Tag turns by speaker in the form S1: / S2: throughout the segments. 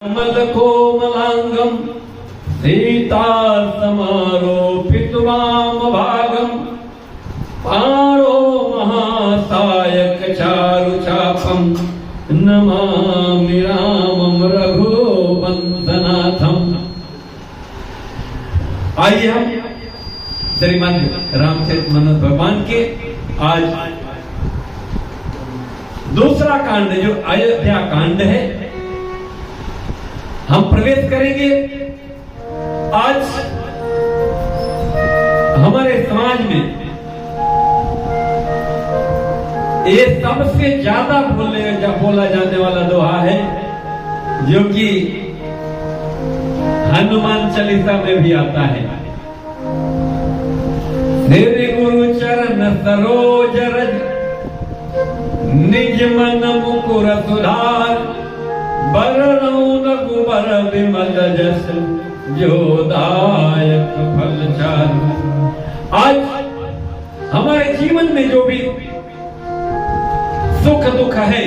S1: कमल कोमलांगम सीता समारोपित वाम भागम पारो महासायक चारु चापम नमामि रामं रघुवंशनाथम। आइए हम श्रीमद् रामचरितमानस भगवान के आज दूसरा कांड जो अयोध्या कांड है हम प्रवेश करेंगे। आज हमारे समाज में ये सबसे ज्यादा बोला जाने वाला दोहा है जो कि हनुमान चालीसा में भी आता है। श्री गुरु चरण सरोज रज निज मन मुकुर सुधार बरनौ रघुबर विमल जस जो दायक फल चारु। आज हमारे जीवन में जो भी सुख दुख है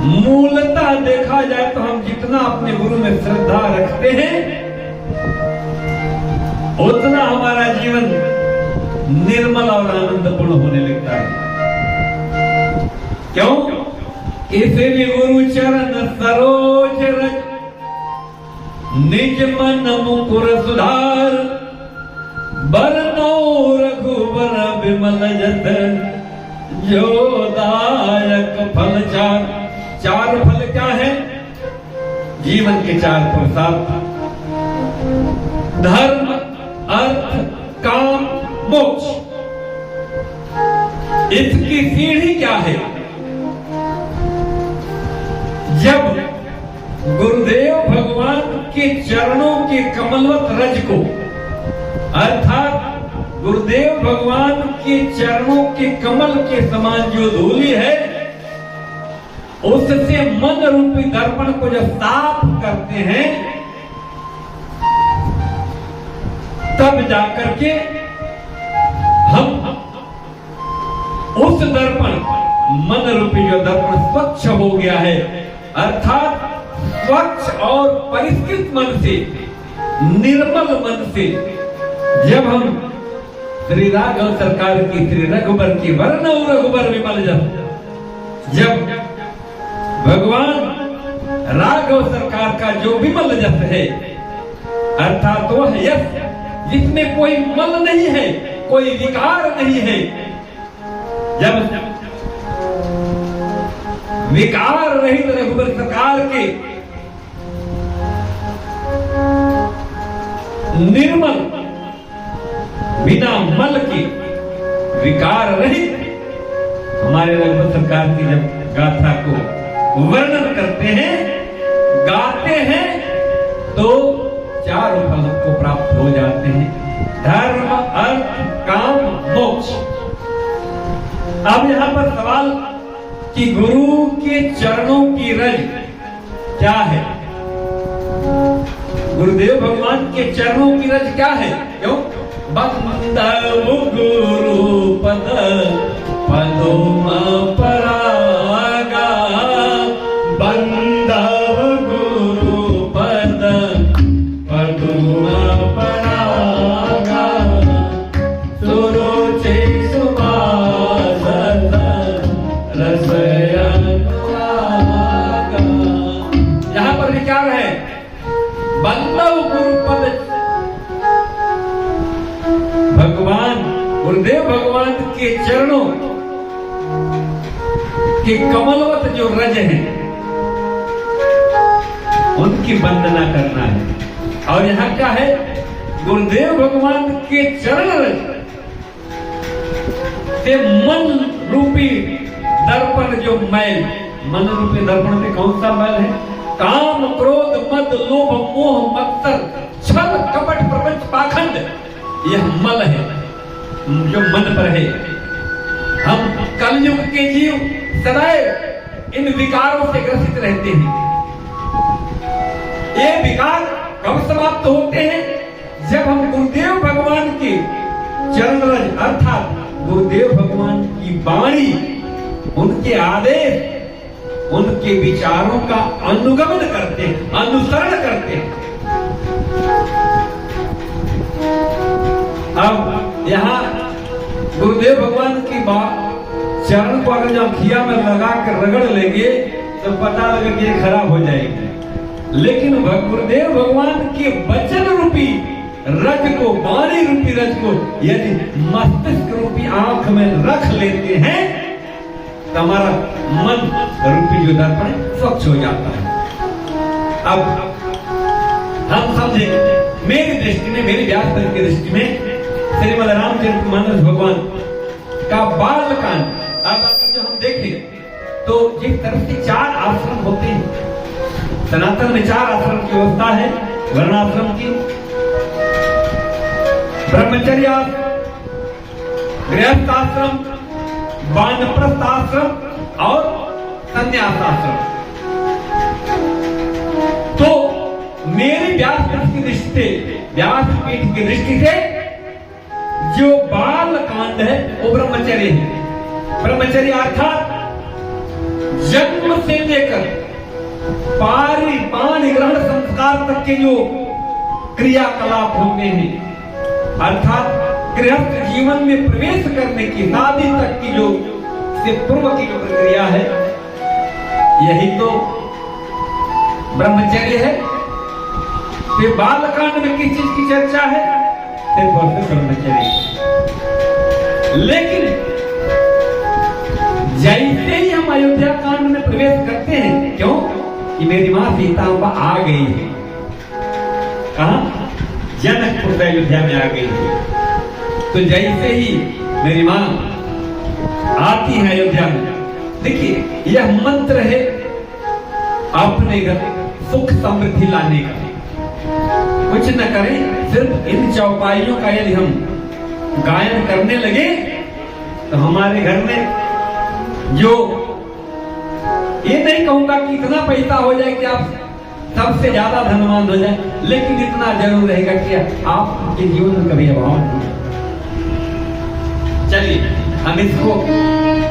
S1: मूलतः देखा जाए तो हम जितना अपने गुरु में श्रद्धा रखते हैं उतना हमारा जीवन निर्मल और आनंदपूर्ण होने लगता है। क्यों? इसलिए गुरु चरण सरोज रज निज मन मुकुर सुधार बरनौ रघुबर विमल जस जो दायक फल चार। चार फल क्या है? जीवन के चार पुरुषार्थ धर्म अर्थ काम मोक्ष। इसकी सीढ़ी क्या है? जब गुरुदेव भगवान के चरणों के कमलवत रज को अर्थात गुरुदेव भगवान के चरणों के कमल के समान जो धूलि है उससे मन रूपी दर्पण को जब साफ करते हैं तब जाकर के हम उस दर्पण मन रूपी जो दर्पण स्वच्छ हो गया है अर्थात स्वच्छ और परिष्कृत मन से निर्मल मन से जब हम श्री राघव सरकार की श्री रघुबर की वरनौ रघुबर विमल जस जब भगवान राघव सरकार का जो विमल जस है अर्थात वह यश जिसमें कोई मल नहीं है कोई विकार नहीं है। जब विकार रहित रघुबर सरकार के निर्मल बिना मल के विकार रहित हमारे रघुबर सरकार की जब गाथा को वर्णन करते हैं गाते हैं तो चारों फल को प्राप्त हो जाते हैं धर्म अर्थ काम मोक्ष। अब यहां पर सवाल कि गुरु के चरणों की रज क्या है? गुरुदेव भगवान के चरणों की रज क्या है? क्यों? बंदव गुरु पद पदोम परागा बंदव गुरु पद पदोम परागा सुरुचि सुवासद यहां पर विचार है बंदव गुरुपद भगवान गुरुदेव भगवान के चरणों के कमलवत जो रज है उनकी वंदना करना है। और यहां क्या है? गुरुदेव भगवान के चरण रज से मन रूपी दर्पण जो मैल मन रूपी दर्पण में कौन सा मैल है? काम क्रोध मद लोभ मोह मत्सर छल कपट प्रपंच पाखंड यह मल है जो मन पर है। हम कलयुग के जीव सदैव इन विकारों से ग्रसित रहते हैं। ये विकार कब समाप्त होते हैं? जब हम गुरुदेव भगवान के चरण रज अर्थात गुरुदेव भगवान की वाणी उनके आदेश उनके विचारों का अनुगमन करते हैं, अनुसरण करते हैं। अब यहाँ गुरुदेव भगवान की बात चरण को अगर जब खिया में लगा कर रगड़ लेंगे तो पता लगे कि ये खराब हो जाएगी। लेकिन गुरुदेव भगवान के वचन रूपी रज को, वाणी रूपी रज को यदि मस्तिष्क रूपी आंख में रख लेते हैं तो हमारा मन रूपी जो दर्पण स्वच्छ हो जाता है। अब हम समझेंगे, मेरी दृष्टि में, मेरी व्यास की दृष्टि में श्रीमद् रामचरितमानस भगवान का बालकांड, अब अगर जो हम देखें तो जिस तरह से 4 आश्रम होते हैं, सनातन में 4 आश्रम की व्यवस्था है, वर्णाश्रम की, ब्रह्मचर्य आश्रम, गृहस्थ आश्रम, वानप्रस्थ आश्रम और संन्यास आश्रम। तो मेरी व्यासपीठ की दृष्टि से, व्यासपीठ की दृष्टि से जो बाल कांड है वो ब्रह्मचर्य है। ब्रह्मचर्य अर्थात जन्म से लेकर पाणी ग्रहण संस्कार तक के जो क्रियाकलाप होते हैं, अर्थात गृहस्थ जीवन में प्रवेश करने की, शादी तक की जो से पूर्व की जो प्रक्रिया है, यही तो ब्रह्मचर्य है। फिर बालकांड में किस चीज की चर्चा है? सिर्फ और सिर्फ ब्रह्मचर्य। लेकिन जैसे ही हम अयोध्या कांड में प्रवेश करते हैं, क्यों कि मेरी मां सीता आ गई है, कहां? जनकपुर अयोध्या में आ गई है। तो जैसे ही मेरी मां आती है अयोध्या में, देखिए यह मंत्र है अपने घर सुख समृद्धि लाने का। कुछ न करें, सिर्फ इन चौपाइयों का यदि हम गायन करने लगे तो हमारे घर में जो, ये नहीं कहूंगा कि इतना पैसा हो जाए कि आप सबसे ज्यादा धनवान हो जाए, लेकिन इतना जरूर रहेगा कि आपके जीवन में कभी अभाव नहीं। चलिए हम इसको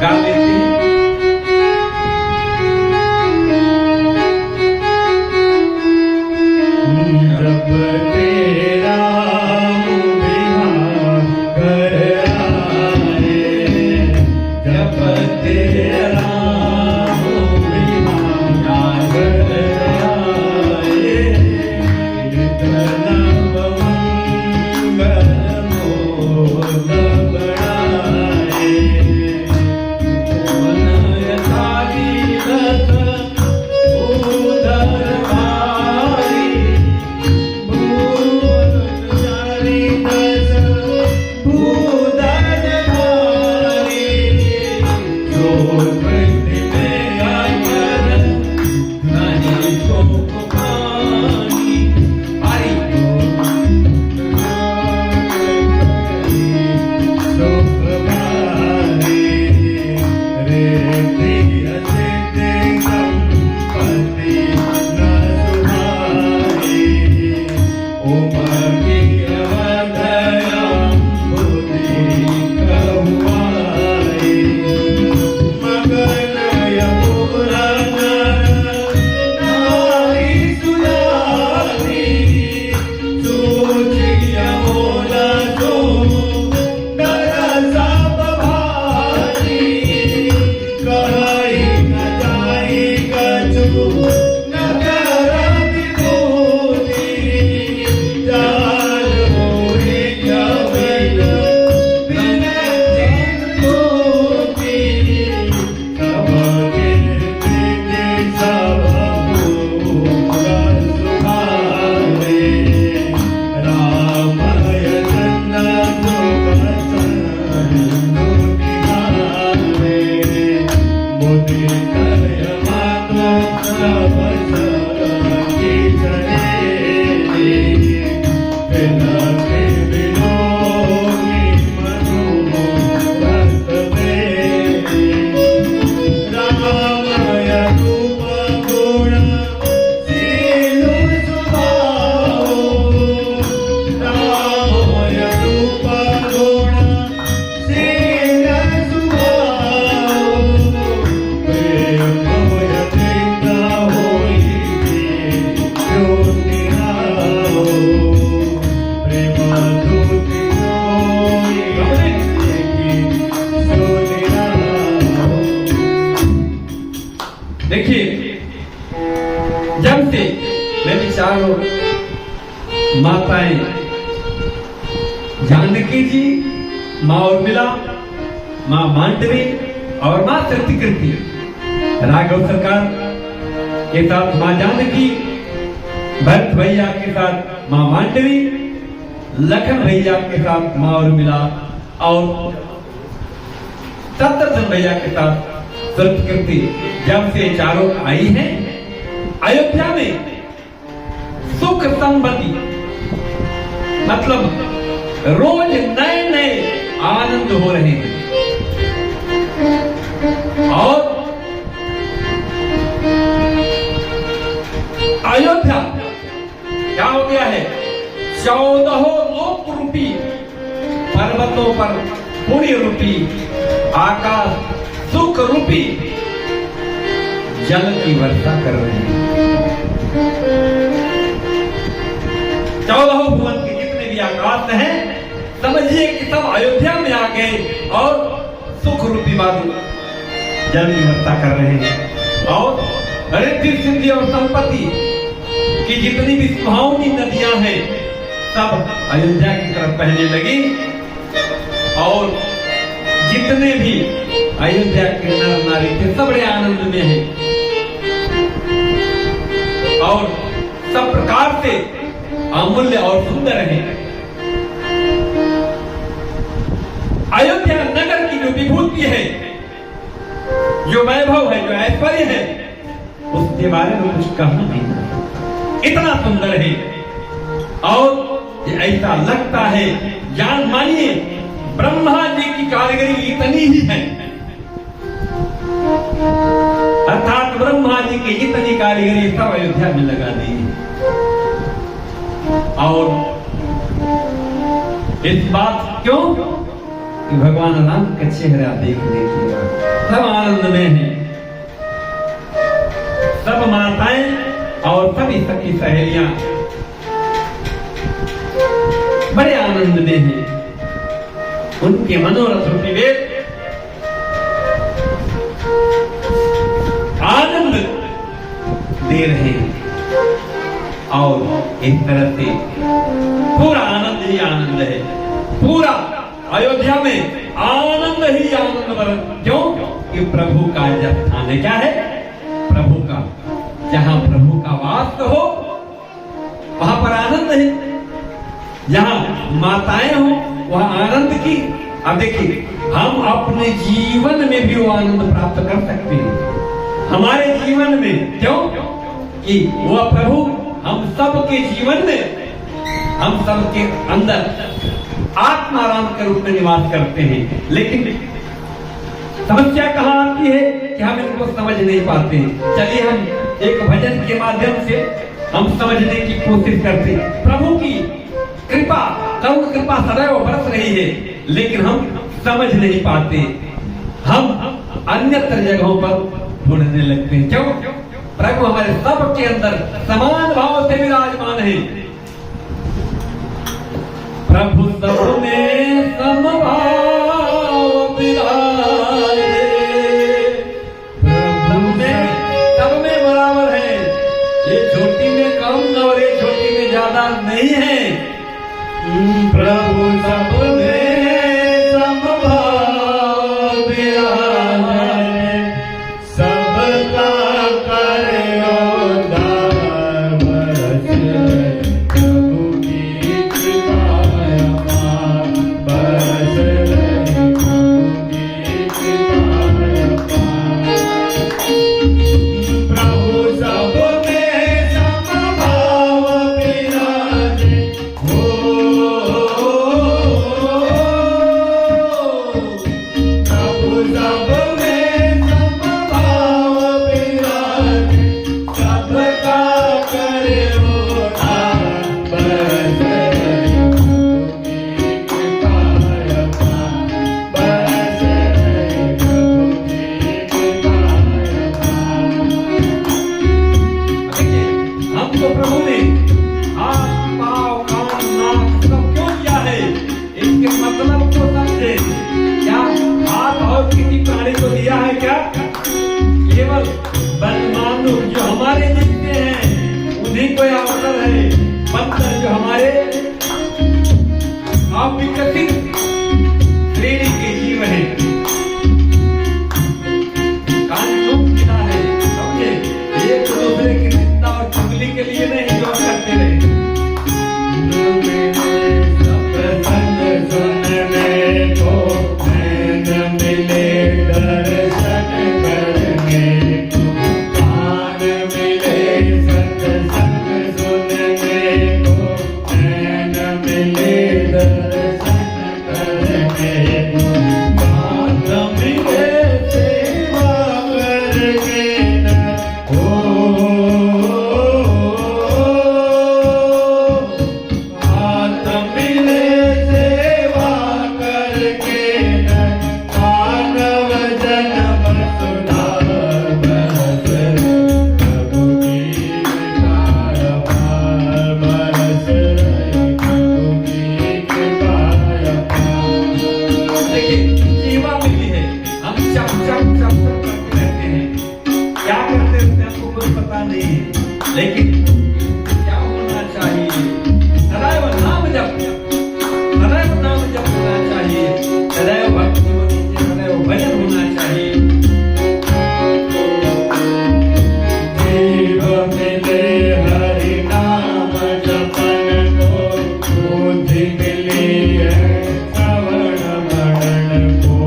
S1: गा लेते हैं। जब से मेरी चारों माताएं जानकी जी, माँ उर्मिला, माँ मांडवी और माँ सत्यकृति, राघव सरकार के साथ माँ जानकी, भरत भैया के साथ माँ मांडवी, लखन भैया के साथ माँ उर्मिला और शत्रुघ्न भैया के साथ सत्यकृति, जब से चारों आई हैं अयोध्या में सुख संपत्ति, मतलब रोज नए नए आनंद हो रहे हैं। और अयोध्या क्या हो गया है, 14 लोक रूपी पर्वतों पर पुण्य रूपी आकाश सुख रूपी जल की वर्षा कर रहे हैं। 14 भुवन के जितने भी आकाश हैं, समझिए कि सब अयोध्या में आ गए और सुख रूपी बादल जल की वर्षा कर रहे हैं। और रिद्धि सिद्धि और संपत्ति की जितनी भी सुहावनी नदियां हैं, सब अयोध्या की तरफ बहने लगी। और जितने भी अयोध्या के नर नारी थे, सब बड़े आनंद में हैं और सब प्रकार से अमूल्य और सुंदर है। अयोध्या नगर की जो विभूति है, जो वैभव है, जो ऐश्वर्य है, उसके बारे में कुछ कहना नहीं, इतना सुंदर है। और ऐसा लगता है, जान मानिए ब्रह्मा जी की कारीगरी इतनी ही है, अर्थात ब्रह्मा जी की इतनी कारीगरी सब अयोध्या में लगा दी है। और इस बात क्यों कि भगवान राम का चेहरा देखने के बाद सब आनंद में हैं, सब माताएं और सभी सखी सहेलियां बड़े आनंद में हैं। उनके मनोरथ रूपी वेद आनंद दे रहे हैं। और इस तरह से पूरा आनंद ही आनंद है, पूरा अयोध्या में आनंद ही आनंद बर। क्यों कि प्रभु का जब स्थान है, क्या है, प्रभु का, जहां प्रभु का वास हो वहां पर आनंद है। जहां माताएं हो वहां आनंद की। अब देखिए, हम अपने जीवन में भी वो आनंद प्राप्त कर सकते हैं, हमारे जीवन में। क्यों कि वह प्रभु हम सबके जीवन में, हम सबके अंदर आत्माराम के रूप में निवास करते हैं। लेकिन समस्या कहां आती है कि हम इनको समझ नहीं पाते। चलिए हम एक भजन के माध्यम से हम समझने की कोशिश करते हैं। प्रभु की कृपा, करुण कृपा सदैव बरस रही है, लेकिन हम समझ नहीं पाते। हम अन्यत्र जगहों पर ढूंढने लगते हैं। क्यों? प्रभु हमारे सबके अंदर समान भाव से विराजमान है। प्रभु सब में समभाव विराजे, प्रभु में सब में बराबर है। ये छोटी में कम और ये छोटी में ज्यादा नहीं है। प्रभु सब में समभाव विराजे, सबका करे उद्धार बरसे, प्रभु की कृपा अपार बरसे, प्रभु की कृपा अपार। प्रभु सब में समभाव विराजे, केवल बनमानुष जो हमारे जितने हैं उन्हीं को यह अवसर है। बंदर जो हमारे अविकसित श्रेणी के जीव हैं, कानून मिला है, समझे? एक दूसरे की निंदा और चुगली के लिए नहीं जो करते रहे। सत्संग सुनने को नैन मिले, दर्शन करने को कान मिले, सत्संग सुनने को नैन मिले, दर्शन करने को कान मिले, सेवा करके न हो। हाथ मिले सेवा करके न मानव जन्म सुधा बरस, प्रभु की कृपा अपार बरस रही, प्रभु की कृपा अपार। देखिए सेवा मिली है, हम चप चप चप चप करते रहते हैं, क्या करते रहते हैं हमको कुछ पता नहीं है, लेकिन क्या होना चाहिए? सदैव नाम जप, सदैव नाम जप होना चाहिए, सदैव भक्ति होनी चाहिए, सदैव भजन होना चाहिए। जीव मिले हरि नाम जपन को, बुद्धि मिली है श्रवण मनन को।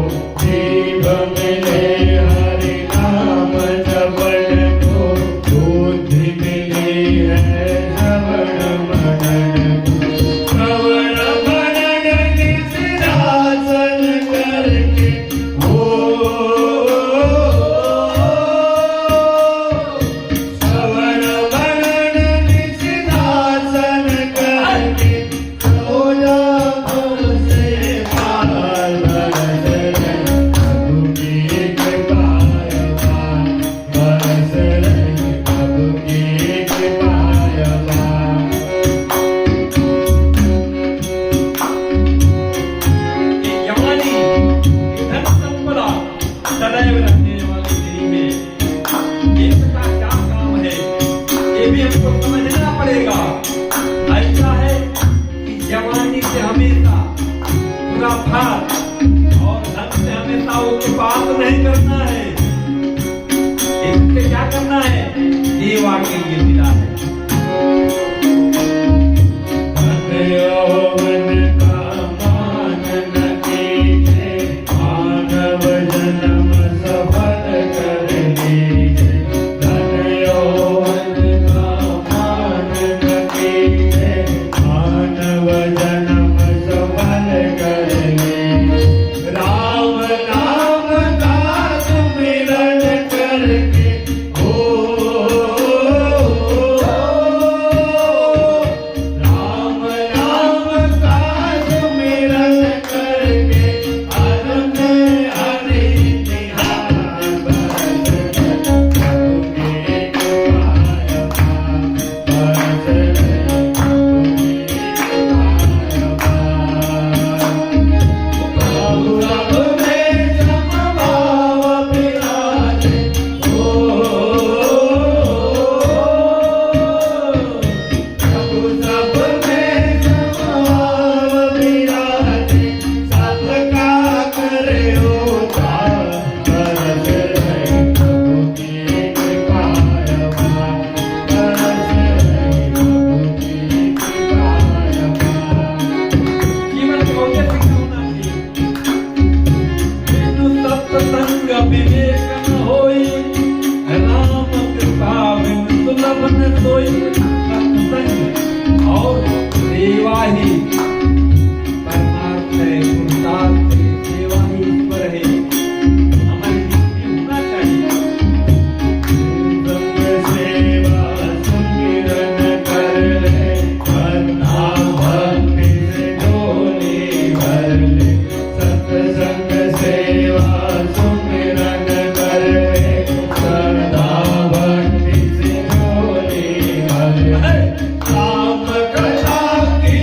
S1: जीव मिले हरि नाम जपन को, बुद्धि मिली है श्रवण मनन को। श्रवण मनन निधिध्यासन करके हो, श्रवण मनन निधिध्यासन करके हो जा से पार बरस रही, प्रभु की कृपा अपार बरस रही, प्रभु की कृपा अपार। ये जवानी, ये धन संपदा सदैव रहने वाली नहीं है। इसका क्या काम है ये भी हमको समझना पड़ेगा। ऐसा है कि जवानी से हमेशा खुराफात और धन से हमेशा उसकी बात नहीं करना है। इससे क्या करना है? सेवा के लिए मिला है। धन यौवन का मान न कीजे, मानव जन्म सफल कर लीजे। धन यौवन का मान न कीजे, मानव जन्म सफल कर लीजे। राम नाम का सुमिरन करके हो, राम नाम का सुमिरन करके अनंत हरि निहार बरस रही, प्रभु की कृपा अपार बरस रही, प्रभु की कृपा अपार। प्रभु सब में समभाव विराजे हो, प्रभु सब में समभाव विराजे, सबका करे उद्धार बरस रही, प्रभु की कृपा अपार बरस रही, प्रभु की कृपा अपार। जीवन का उद्देश्य क्या होना चाहिए? बिनु सत्संग विवेक न होई, राम कृपा बिनु सुलभ न सोई। सत्संग और सेवा ही परमार्थ है, पुरुषार्थ है, सेवा ही ईश्वर है। हमारी जिंदगी होना चाहिए। संग सेवा सुमिरन कर ले, बंधा भक्ति से डोली भर ले। सत्संग सेवा सुमिरन कर ले, श्रद्धा भक्ति से डोली भर ले। राम कथा की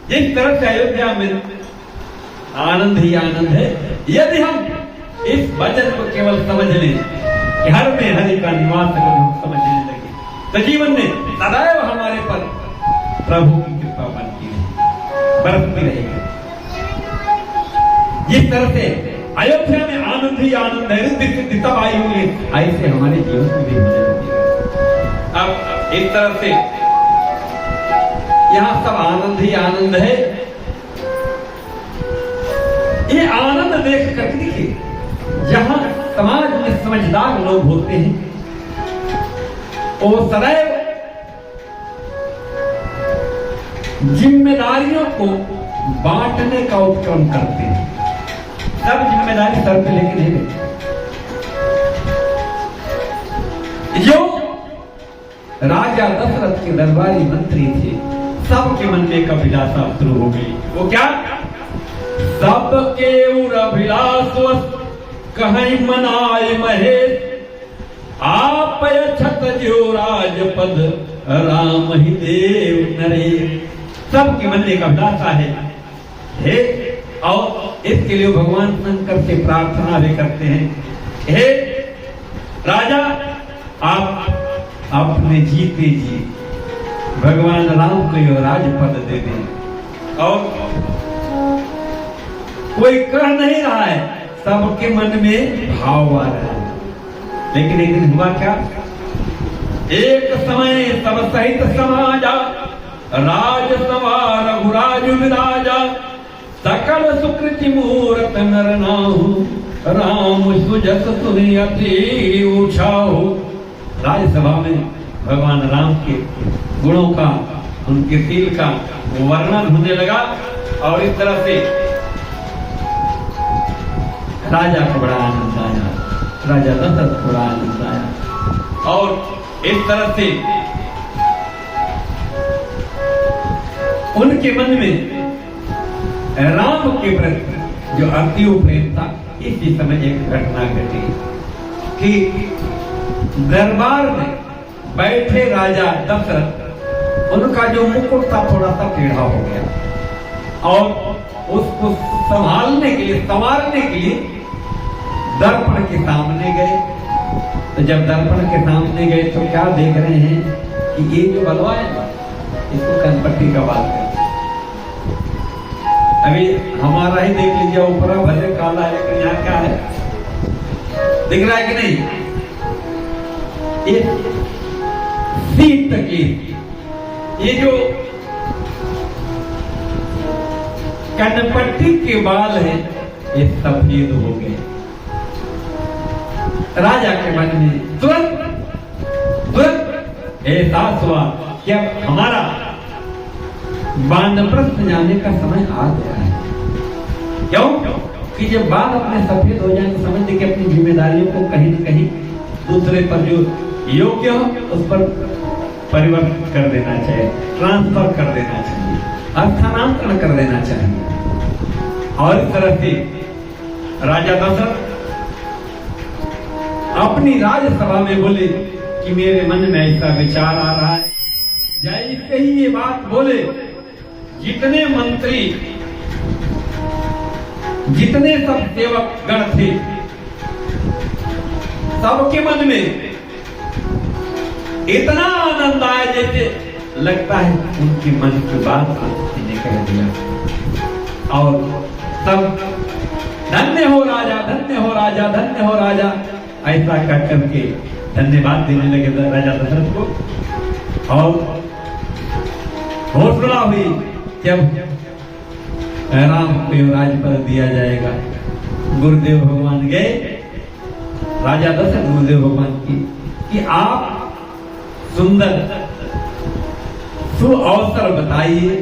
S1: जिस तरह से अयोध्या में आनंद ही आनंद है, यदि हम इस वचन को केवल समझ लें कि हर में हरि का निवास अगर हम समझने लगे तो जीवन में सदैव हमारे पर प्रभु की कृपा बनती है, बरसती रहेगी। जिस तरह से अयोध्या में आनंद ही आनंद है, रिद्धि सिद्धि सब आई हुई है, ऐसे हमारे जीवन में भी होने लगेगा। अब एक तरह से यहाँ सब आनंद ही आनंद है। ये आनंद देख कर देखिए, जहां समाज में समझदार लोग होते हैं वो सदैव जिम्मेदारियों को बांटने का उपक्रम करते हैं। सब जिम्मेदारी सर पे लेके नहीं लेते। जो राजा दशरथ के दरबारी मंत्री थे, सबके मन में एक अभिलाषा शुरू हो गई। वो क्या? सबके उर अभिलाष कहीं मनाए महेश, आप छत जो राजपद राम ही देव नरेश। सबके मन में एक अभिलाषा है और इसके लिए भगवान शंकर से प्रार्थना भी करते हैं, हे राजा आप अपने जीते जी भगवान राम को यो राजपद दे दें। और कोई कह नहीं रहा है, सबके मन में भाव आ रहा है। लेकिन एक दिन हुआ क्या? एक समय सब सहित समाजा, राज सभा रघुराज विराजा, सकल सुकृति मूर्त नर नाहु, राम सुजस सुनि अति उछाहु। राज्यसभा में भगवान राम के गुणों का, उनके शील का वर्णन होने लगा और इस तरह से राजा को बड़ा आनंद आया, राजा दशरथ को बड़ा आनंद आया। और इस तरह से उनके मन में राम के प्रति जो अति प्रेम था। इसी समय एक घटना घटी कि दरबार में बैठे राजा दशरथ, उनका जो मुकुट था थोड़ा सा टेढ़ा हो गया और उसको संभालने के लिए, संवारने के लिए दर्पण के सामने गए। तो जब दर्पण के सामने गए तो क्या देख रहे हैं कि ये जो बलवा है इसको कनपट्टी का बात है। अभी हमारा ही देख लीजिए, ऊपर भले काला है लेकिन यहाँ क्या है, दिख रहा है कि नहीं? ये सीट तकलीफ, ये जो कनपट्टी के बाल हैं ये सफेद हो गए। राजा के मन में तुरंत एहसास हुआ कि अब हमारा वानप्रस्थ जाने का समय आ गया है। क्यों? कि जब बाल अपने सफेद हो जाए तो समझ कि अपनी जिम्मेदारियों को कहीं न कहीं दूसरे पर जो योग्य हो उस पर परिवर्तन कर देना चाहिए, ट्रांसफर कर देना चाहिए, स्थानांतरण कर देना चाहिए। और इस तरह से राजा दशरथ अपनी राज्यसभा में बोले कि मेरे मन में ऐसा विचार आ रहा है। जैसे ही ये बात बोले, जितने मंत्री, जितने सब सेवक गण थे, सबके मन में इतना आनंद आया जैसे लगता है उनके मन की बात निकल दिया। और सब धन्य हो राजा, धन्य हो राजा, धन्य हो राजा, ऐसा कह करके धन्यवाद देने लगे राजा दशरथ को। और घोषणा हुई जब राम को राजपद दिया जाएगा। गुरुदेव भगवान गए, राजा दशरथ गुरुदेव भगवान की कि आप सुंदर सुअवसर बताइए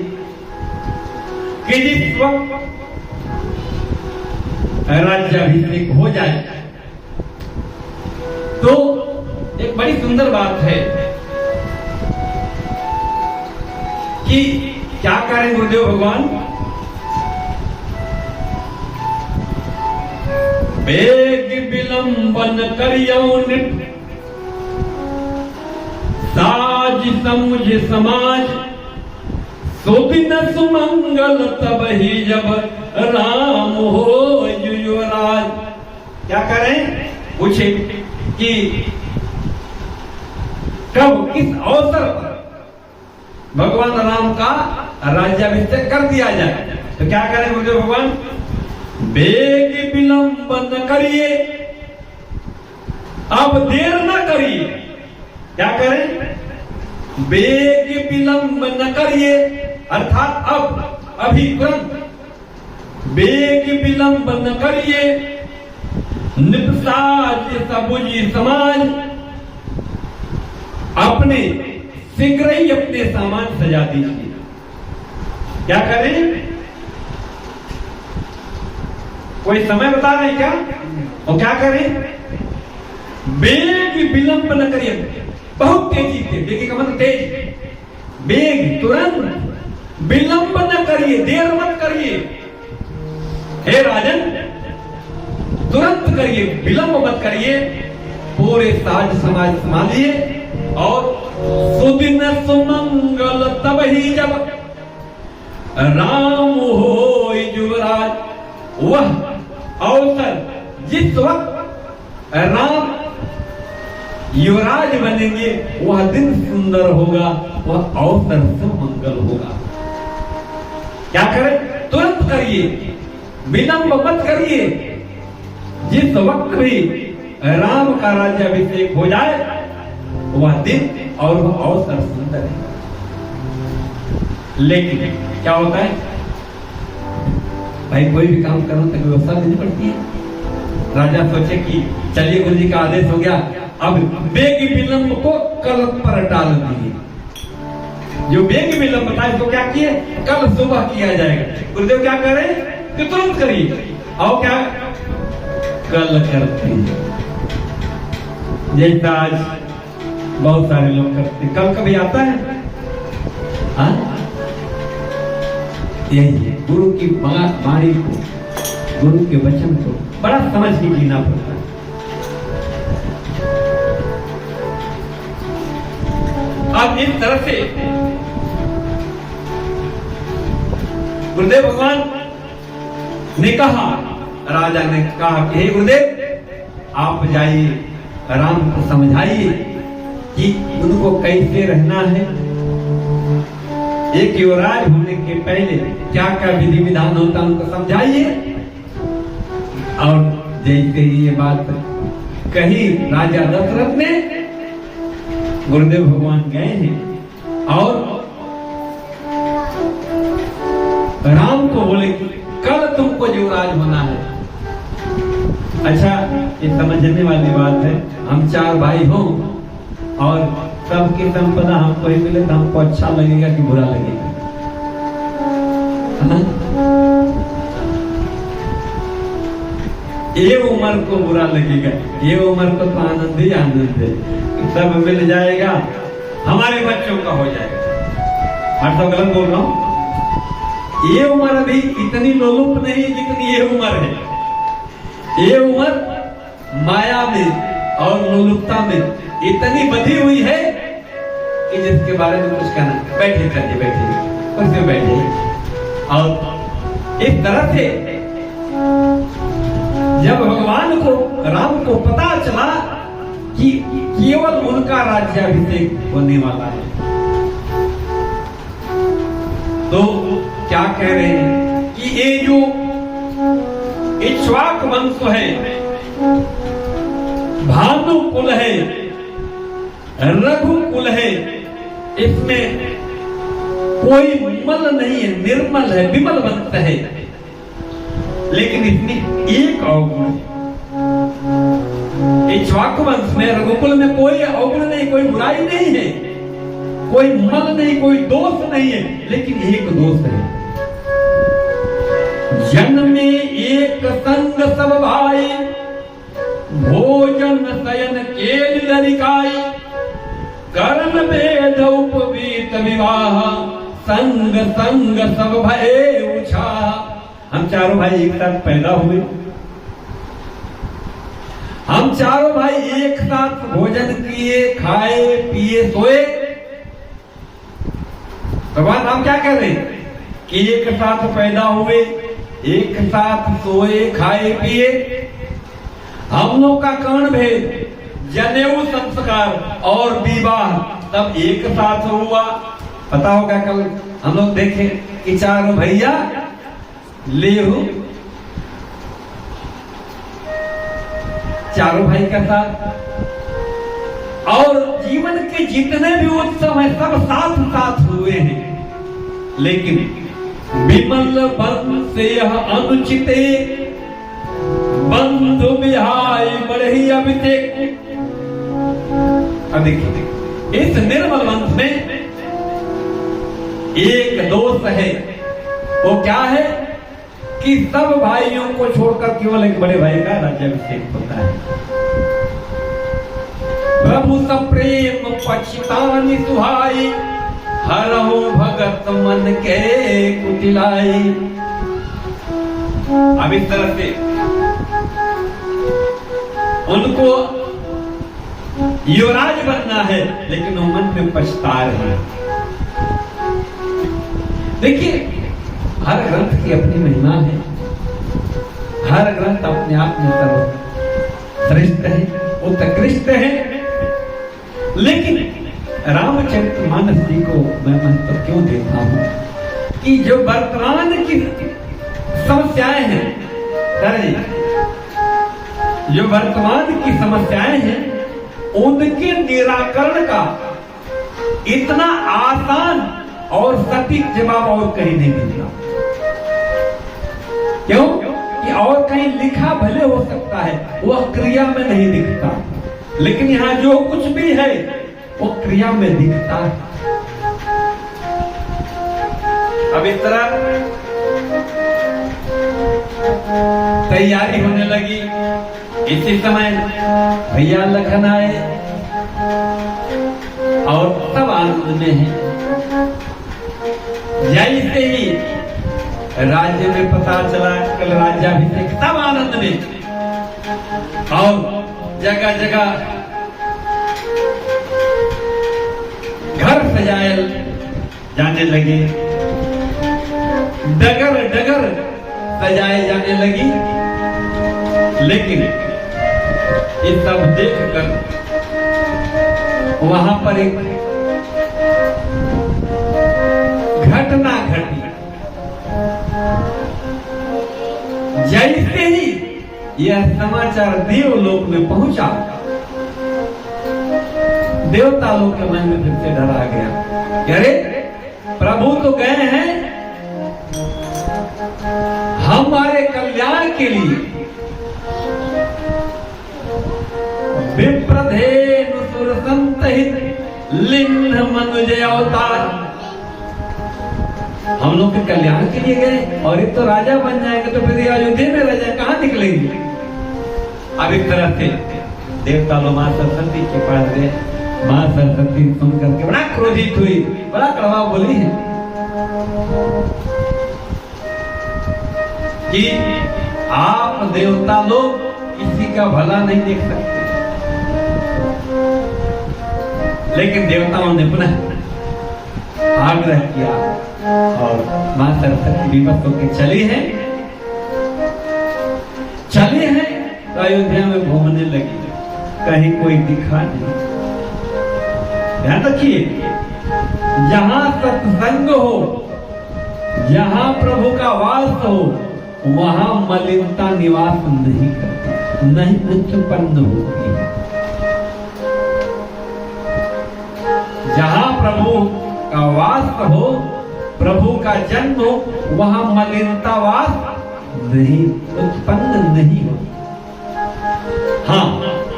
S1: कि जिस वक्त राज्याभिषेक हो जाए तो एक बड़ी सुंदर बात है कि क्या करें गुरुदेव भगवान? बेग विलंबन करियो नित, साज समुझ समाज, सुदिन सुमंगल तब ही जब राम हो युवराज। क्या करें? पूछे कि कब किस अवसर पर भगवान राम का राज्याभिषेक कर दिया जाए। तो क्या करें गुरुदेव भगवान? बेग विलंब न करिए, अब देर न करिए। क्या करें? बेग विलंब न करिए, अर्थात अब, अभी, तुरंत। बेग विलंब न करिए, निपसाज सबुजी समाज, अपने शीघ्र ही अपने सामान सजा दीजिए। क्या करें? कोई समय बता रहे हैं क्या? और क्या करें? बेग विलंब न करिए, बहुत तेजी से, बेग का मतलब तेज, बेग, तुरंत, विलंब न करिए, देर मत करिए। हे राजन, तुरंत करिए, विलंब मत करिए, पूरे साज समाज संभालिए। और सुदिन सुमंगल तब ही जब राम हो युवराज, वह अवसर जिस वक्त राम युवराज बनेंगे, वह दिन सुंदर होगा, वह अवसर सुमंगल होगा। क्या करें? तुरंत करिए, विलंब मत करिए। जिस वक्त भी राम का राज्याभिषेक हो जाए, वह दिन और वह अवसर सुंदर है। लेकिन क्या होता है भाई, कोई भी काम करो तो व्यवस्था देनी पड़ती है। राजा सोचे कि चलिए गुरु जी का आदेश हो गया, अब बेग विलंब को कल पर टाल दीजिए। जो बेग विलंब था इसको क्या किए? कल सुबह किया जाएगा। गुरुदेव क्या करें? कि तुरंत करिए। और क्या? कल करते हैं, जैसा आज बहुत सारे लोग करते। कल कभी आता है? यही है, गुरु की वाणी को, गुरु के वचन को बड़ा समझ के जीना पड़ता है। अब इस तरह से गुरुदेव भगवान ने कहा, राजा ने कहा कि हे गुरुदेव, आप जाइए, राम को समझाइए कि उनको कैसे रहना है। एक युवराज होने के पहले क्या क्या विधि विधान होता है उनको समझाइए। और जैसे ही ये बात कही राजा दशरथ ने, गुरुदेव भगवान गए हैं और राम को बोले कि कल तुमको युवराज होना है। अच्छा, ये समझने वाली बात है, हम 4 भाई हों और सबकी संपदा हमको ही मिले तो हमको अच्छा लगेगा कि बुरा लगेगा? ये उम्र को बुरा लगेगा, ये उम्र को तो आनंद ही आनंद है, सब मिल जाएगा, हमारे बच्चों का हो जाएगा। हर तो गलत बोल रहा हूं? ये उम्र अभी इतनी लोलुप नहीं जितनी ये उम्र है। ये उम्र माया में और लोलुपता में इतनी बधी हुई है कि जिसके बारे में कुछ कहना। बैठे करके बैठे, कुछ में बैठे। और इस तरह से जब भगवान को, राम को पता चला कि केवल उनका राज्याभिषेक होने वाला है, तो क्या कह रहे हैं कि ये जो इक्ष्वाक वंश है, भानु कुल है, रघु कुल है, इसमें कोई मल नहीं है, निर्मल है, विमल वंश है। लेकिन इसमें एक अवगुण, इक्ष्वाक वंश में, रघुकुल में कोई अवगुण नहीं, कोई बुराई नहीं है, कोई मल नहीं, कोई दोष नहीं है, लेकिन एक दोष है। जन्मे एक संग सब भाई, भोजन शयन केल लरिकाई, कर्म वेद उपवीत विवाह, संग संग सब भये उछाह। हम चारों भाई एक साथ पैदा हुए, हम चारों भाई एक साथ भोजन किए, खाए पिए, सोए, भगवान राम क्या कह रहे हैं कि एक साथ पैदा हुए, एक साथ सोए खाए पिए, हम लोग का कर्ण भेद, जनेऊ संस्कार और विवाह तब एक साथ हुआ। पता होगा कल हम लोग देखे कि चारों भैया ले हो, चारों भाई का साथ, और जीवन के जितने भी उत्सव हैं सब साथ साथ हुए हैं। लेकिन विमल बन से यह अनुचिते बंधु बिहाई बढ़ी अभिषेक। अब देखिए इस निर्मल वंश में एक दोष है, वो क्या है कि सब भाइयों को छोड़कर केवल एक बड़े भाई का राज्याभिषेक होता है। प्रभु सप्रेम पछतानि सुहाई, हरहु भगत मन के कुटिलाई। अब इस तरह से उनको युवराज बनना है, लेकिन वो मन में पछता रहे हैं। देखिए हर ग्रंथ की अपनी महिमा है, हर ग्रंथ अपने आप में सर्वश्रेष्ठ है, उत्कृष्ट है। लेकिन रामचरितमानस जी को मैं महत्व क्यों देता हूं कि जो वर्तमान की समस्याएं हैं, जो वर्तमान की समस्याएं हैं उनके निराकरण का इतना आसान और सटीक जवाब और कहीं नहीं मिलता। क्यों कि और कहीं लिखा भले हो सकता है, वह क्रिया में नहीं दिखता, लेकिन यहां जो कुछ भी है वो क्रिया में दिखता है। अब इस तरह तैयारी होने लगी। इसी समय भैया लखन आए और सब आनंद में है। जैसे ही राज्य में पता चला कल राज्याभिषेक, सब आनंद में, और जगह जगह घर सजाए जाने लगे, डगर डगर सजाए जाने लगी। लेकिन ये सब देखकर वहां पर एक घटना घटी। जैसे ही यह समाचार देवलोक में पहुंचा, देवता लोग के मन में फिर से डर आ गया। अरे प्रभु तो गए हैं हमारे कल्याण के लिए, विप्रधेनु सुर संतहित लिंग मनुज अवतार। हम लोग के कल्याण के लिए गए और एक तो राजा बन जाएंगे, तो फिर अयोध्या में रह जाए, कहां निकलेंगे। अब एक तरह से देवता लोग मां सरस्वती के पास गए। मां सरस्वती सुन करके बड़ा क्रोधित हुई, बड़ा कड़वा बोली है कि आप देवता लोग किसी का भला नहीं देख सकते। लेकिन देवताओं ने पुनः आग्रह किया और मां सरस्वती विवश होकर चली है तो अयोध्या में घूमने लगी। कहीं कोई दिखा नहीं। ध्यान रखिए, जहां सत्संग हो, जहां प्रभु का वास हो, वहां मलिनता निवास नहीं करती, नहीं उत्पन्न होती है। जहां प्रभु का वास हो, प्रभु का जन्म हो, वहां मलिनता वास नहीं, उत्पन्न नहीं हो। हाँ,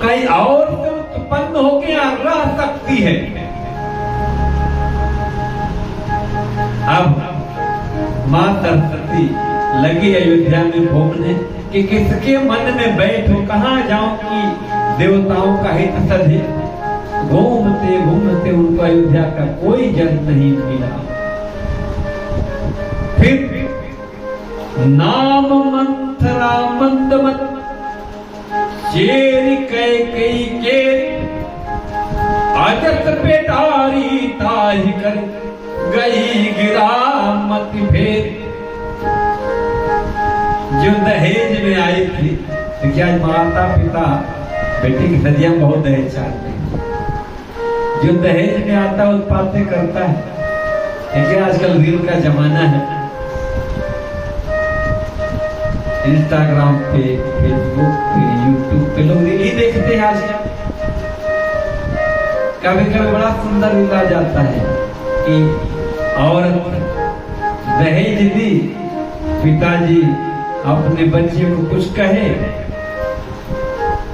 S1: कई और से उत्पन्न होके यहां रह सकती है। अब मां सरस्वती लगी अयोध्या में घूमने कि किसके मन में बैठो, कहां जाऊं कि देवताओं का हित सधे। घूमते घूमते उनको अयोध्या का कोई जन नहीं मिला। फिर नाम मंथरा मंदमत चेरी कई के अजत पेटारी ताहि कर गई गिरा मति फेर। जो दहेज में आई थी, तो क्या माता पिता बेटे की सदिया में बहुत दहेज चाहते हैं। जो दहेज में आता है उत्पातें करता है। देखिए आजकल रील का जमाना है, इंस्टाग्राम पे, फेसबुक पे, यूट्यूब पे लोग रील ही देखते हैं आजकल। कभी कभी बड़ा सुंदर रील आ जाता है कि औरत दहेज दी, पिताजी अपने बच्चे को कुछ कहे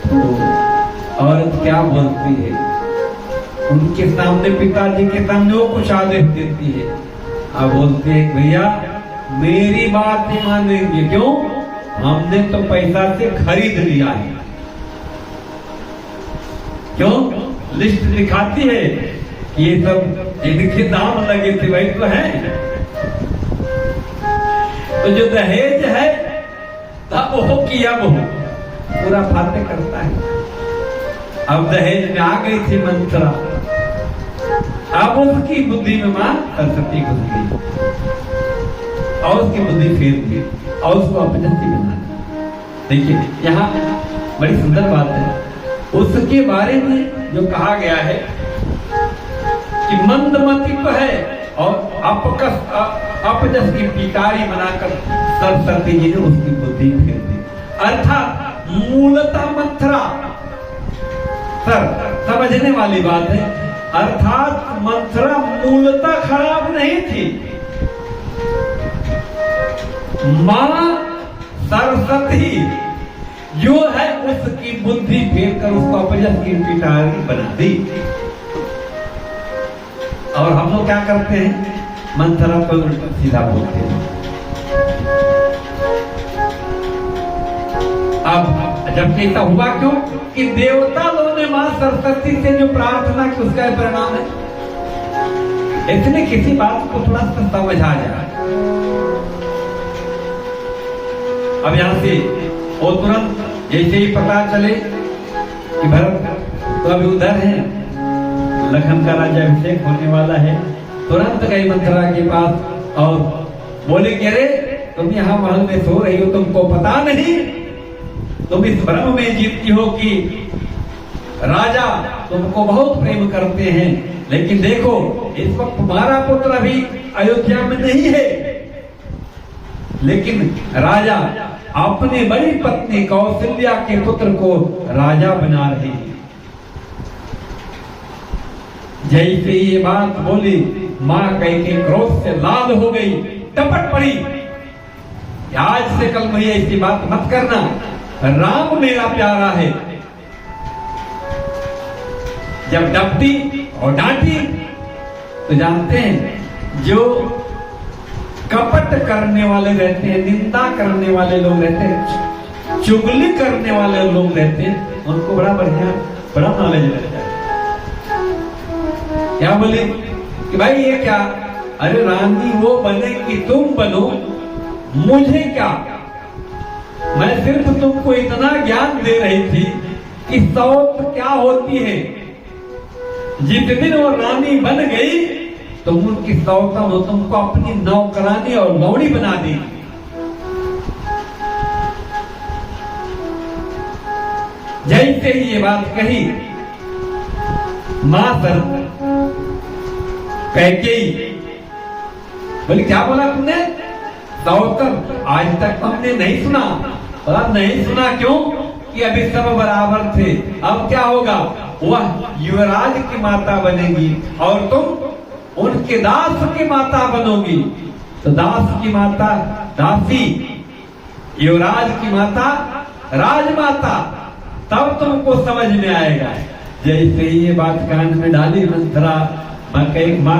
S1: तो औरत क्या बोलती है, उनके सामने, पिताजी के सामने वो कुछ आदेश देती है। अब बोलते हैं भैया मेरी बात नहीं मानेंगे, क्यों? हमने तो पैसा से खरीद लिया है। क्यों? लिस्ट दिखाती है कि ये सब इनके दाम लगे थे, वही तो है। तो जो दहेज है तब हो कि अब हो, पूरा फाते करता है। अब दहेज में आ गई थी मंत्रा, अब उसकी बुद्धि में मां सरस्वती घुस गई और उसकी बुद्धि फेर दी और उसको अपजती बना दी। देखिए यहाँ बड़ी सुंदर बात है। उसके बारे में जो कहा गया है कि मंदमती तो है और अपजस की पिटारी बनाकर सरस्वती जी ने उसकी बुद्धि फेर दी। अर्थात मूलतः मंत्रा, सर समझने वाली बात है, अर्थात मंत्रा मूलतः खराब नहीं थी। मां सरस्वती जो है उसकी बुद्धि फेर कर उसको अपजस की पिटारी बना दी। और हम लोग क्या करते हैं, मंत्रा को उल्टा सीधा बोलते हैं। अब जब ऐसा हुआ क्यों कि देवता लोगों ने मां सरस्वती से जो प्रार्थना की उसका परिणाम है। इतने किसी बात को थोड़ा सा समझ आ जाए। अब यहां से वो तुरंत जैसे ही पता चले कि भरत तो अभी उधर है, लखन का राज्याभिषेक होने वाला है, तुरंत गई मंत्रा के पास और बोले कि अरे तुम यहाँ महल में सो रही हो, तुमको पता नहीं, तुम इस भ्रम में जीतती हो कि राजा तुमको बहुत प्रेम करते हैं, लेकिन देखो इस वक्त तुम्हारा पुत्र अभी अयोध्या में नहीं है, लेकिन राजा अपनी बड़ी पत्नी कौशल्या के पुत्र को राजा बना रहे हैं। जैसे ये बात बोली मां कैके क्रोध से लाल हो गई, टपट पड़ी। आज से कल मुझे ऐसी बात मत करना, राम मेरा प्यारा है। जब डपटी और डांटी तो जानते हैं जो कपट करने वाले रहते हैं, निंदा करने वाले लोग रहते हैं, चुगली करने वाले लोग रहते हैं, उनको बड़ा बढ़िया बड़ा नॉलेज रहता है। क्या बोले कि भाई ये क्या, अरे रानी वो बने कि तुम बनो, मुझे क्या, मैं सिर्फ तुमको इतना ज्ञान दे रही थी कि सौत क्या होती है। जिस दिन वो रानी बन गई तो उनकी सौता हो तुमको अपनी नौकरानी और लौड़ी बना दी। जैसे ही ये बात कही मां सर कैकेयी बोली क्या बोला तुमने, सौतर आज तक हमने नहीं सुना। बोला नहीं सुना क्यों कि अभी सब बराबर थे, अब क्या होगा, वह युवराज की माता बनेगी और तुम उनके दास की माता बनोगी। तो दास की माता दासी, युवराज की माता राजमाता, तब तुमको समझ में आएगा। जैसे ये बात कान में डाली मंत्रा, मां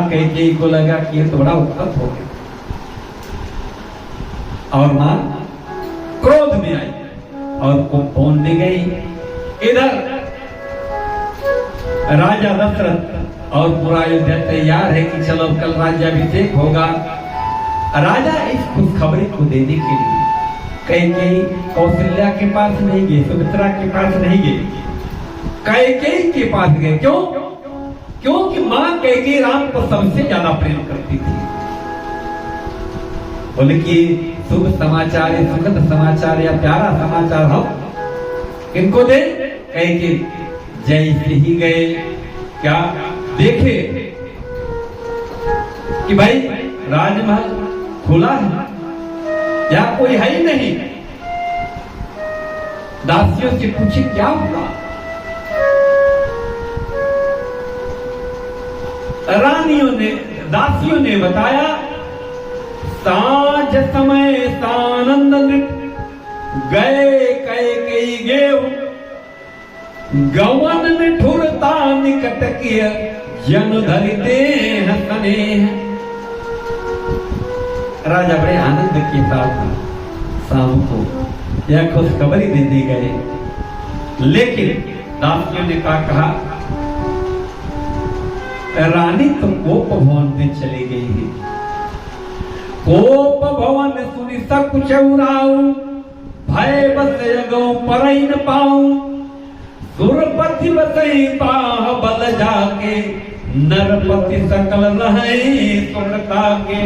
S1: कैकेयी को लगा कि ये तो बड़ा उत्कट हो गया और मां क्रोध में आई और बोलने गई। इधर राजा दशरथ और पूरा अयोध्या तैयार है कि चलो कल राज्याभिषेक होगा। राजा इस खुशखबरी को देने के लिए कैकेयी कौशल्या के पास नहीं गए, सुमित्रा के पास नहीं गए, कैकेयी के पास गए। क्यों? क्योंकि मां कैकेयी राम को सबसे ज्यादा प्रेम करती थी। बोले कि शुभ समाचार, सुखद समाचार या प्यारा समाचार हम किनको दे? कैकेयी जैसे ही गए क्या देखे कि भाई राजमहल खुला है या कोई है ही नहीं। दासियों से पूछे क्या हुआ? दासियों ने बताया, सांझ समय सानंद गए कैकेयी गेव, गवन निठुरता निकट किय जन धरि देह स्नेह। राजा बड़े आनंद के साथ शाम को यह खुशखबरी देने गए, लेकिन दासियों ने कहा रानी तो कोप भवन में चली गई है। कोप भवन सुनी सकुच उराऊ, भय बस जगऊ परई न पाऊं। सुरपति बसई बाह बल जाके, नरपति सकल रहे सुरता के।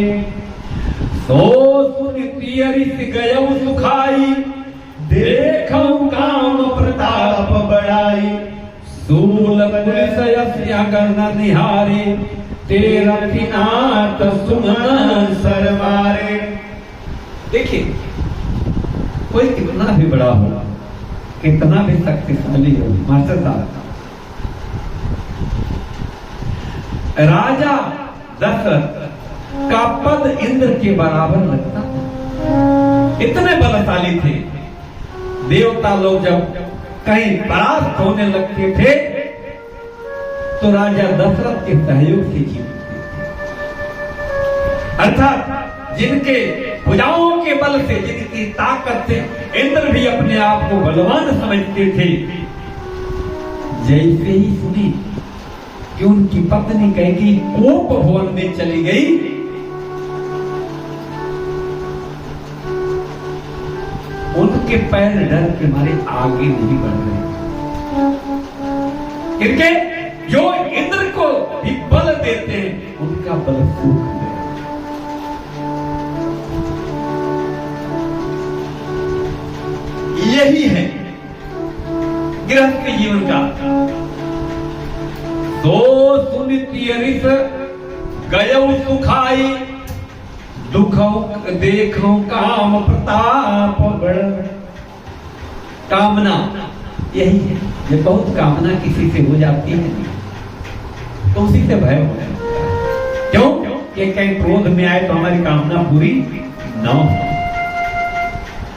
S1: सो सुनि तियरिस गयऊ सुखाई, देखऊ काम प्रताप बढ़ाई। सूल पुलिस अगर न निहारे, तेरा किनात सुमन सरवारे। देखिए, कोई कितना भी बड़ा हो, कितना भी शक्तिशाली हो, मास्टर साहब, राजा दशरथ का पद इंद्र के बराबर लगता था। इतने बलशाली थे। देवता लोग जब कहीं परास्त होने लगते थे तो राजा दशरथ के सहयोग से जीतते थे। अर्थात जिनके भुजाओं के बल से, जिनकी ताकत से इंद्र भी अपने आप को बलवान समझते थे। जैसे ही सुनी कि उनकी पत्नी कैकेयी कोप भवन में चली गई, उनके पैर डर के मारे आगे नहीं बढ़ रहे, क्योंकि जो इंद्र को भी बल देते हैं उनका बल सूख गया। यही है गृहस्थ जीवन का। तो सुनिति अरिस गयऊ सुखाई, दुखों देखो काम प्रताप बढ़। कामना यही है, ये बहुत कामना किसी से हो जाती है तो उसी से भय हो जाता है। क्यों? कि कहीं क्रोध में आए तो हमारी कामना पूरी न हो।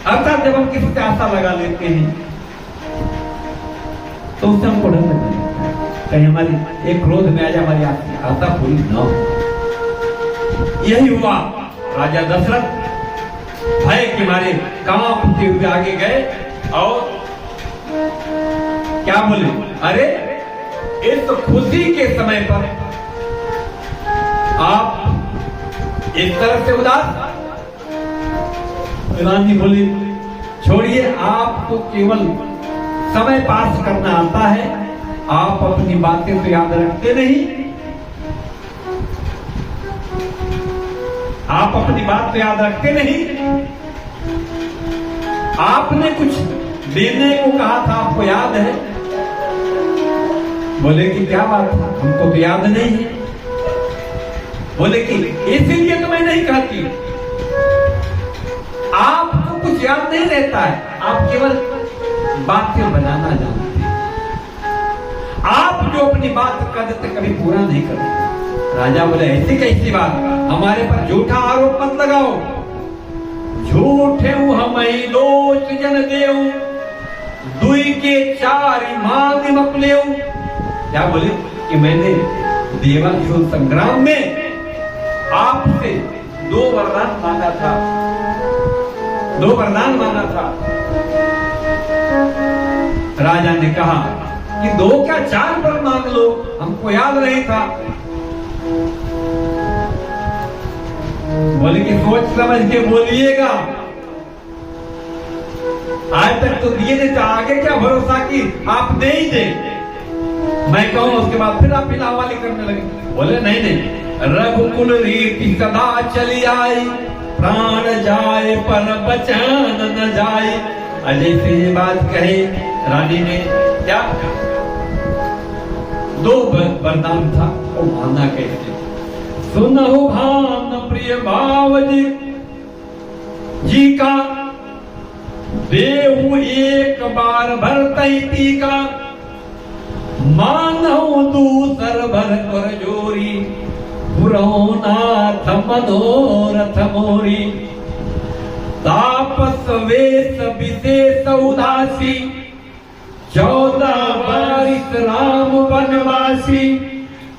S1: अर्थात जब हम किसी से आशा लगा लेते हैं तो उससे हमको डर लगता है कहीं हमारी एक क्रोध में आ जाए, हमारी आशा पूरी न हो। यही हुआ। राजा दशरथ भय के मारे कांपते हुए आगे गए और क्या बोले, अरे इस खुशी के समय पर आप इस तरह से उदास। रानी बोली, छोड़िए, आपको केवल समय पास करना आता है, आप अपनी बातें तो याद रखते नहीं। आप अपनी बात तो याद रखते नहीं। आपने कुछ देने को कहा था, आपको याद है? बोले कि क्या बात है, हमको तो याद नहीं है। बोले कि इसीलिए तो मैं नहीं कहती। आपको कुछ याद नहीं रहता है, आप केवल बातें बनाना जानते हैं। आप जो अपनी बात करते कभी पूरा नहीं करते। राजा बोले, ऐसी कैसी बात, हमारे पर झूठा आरोप मत लगाओ। झूठे हम लोच जन देव, दुई के चार मांग मकलेव। क्या बोले कि मैंने देवासुर संग्राम में आपसे 2 वरदान मांगा था, 2 वरदान मांगा था। राजा ने कहा कि 2 क्या 4 वर मांग लो, हमको याद नहीं था। बोले कि सोच समझ के बोलिएगा, आज तक तो दिए नहीं, तो आगे क्या भरोसा कि आप दे ही दे। मैं कहूं उसके बाद फिर आप हवाले करने लगे। बोले नहीं नहीं, रघुकुल रीति सदा चली आई, प्राण जाए पर बचन न जाए। अजय से ये बात कहे रानी ने क्या दो वरदान था, वो माना कैसे। सुनहु भान प्रिय बावजी जी का, देहु एक बार भरतई टीका, मानहु दूसर भर कर जोरी, पुरौनाथ मनोरथ मोरी। तापस वेश विशेष उदासी, 14 बारिश राम वनवासी।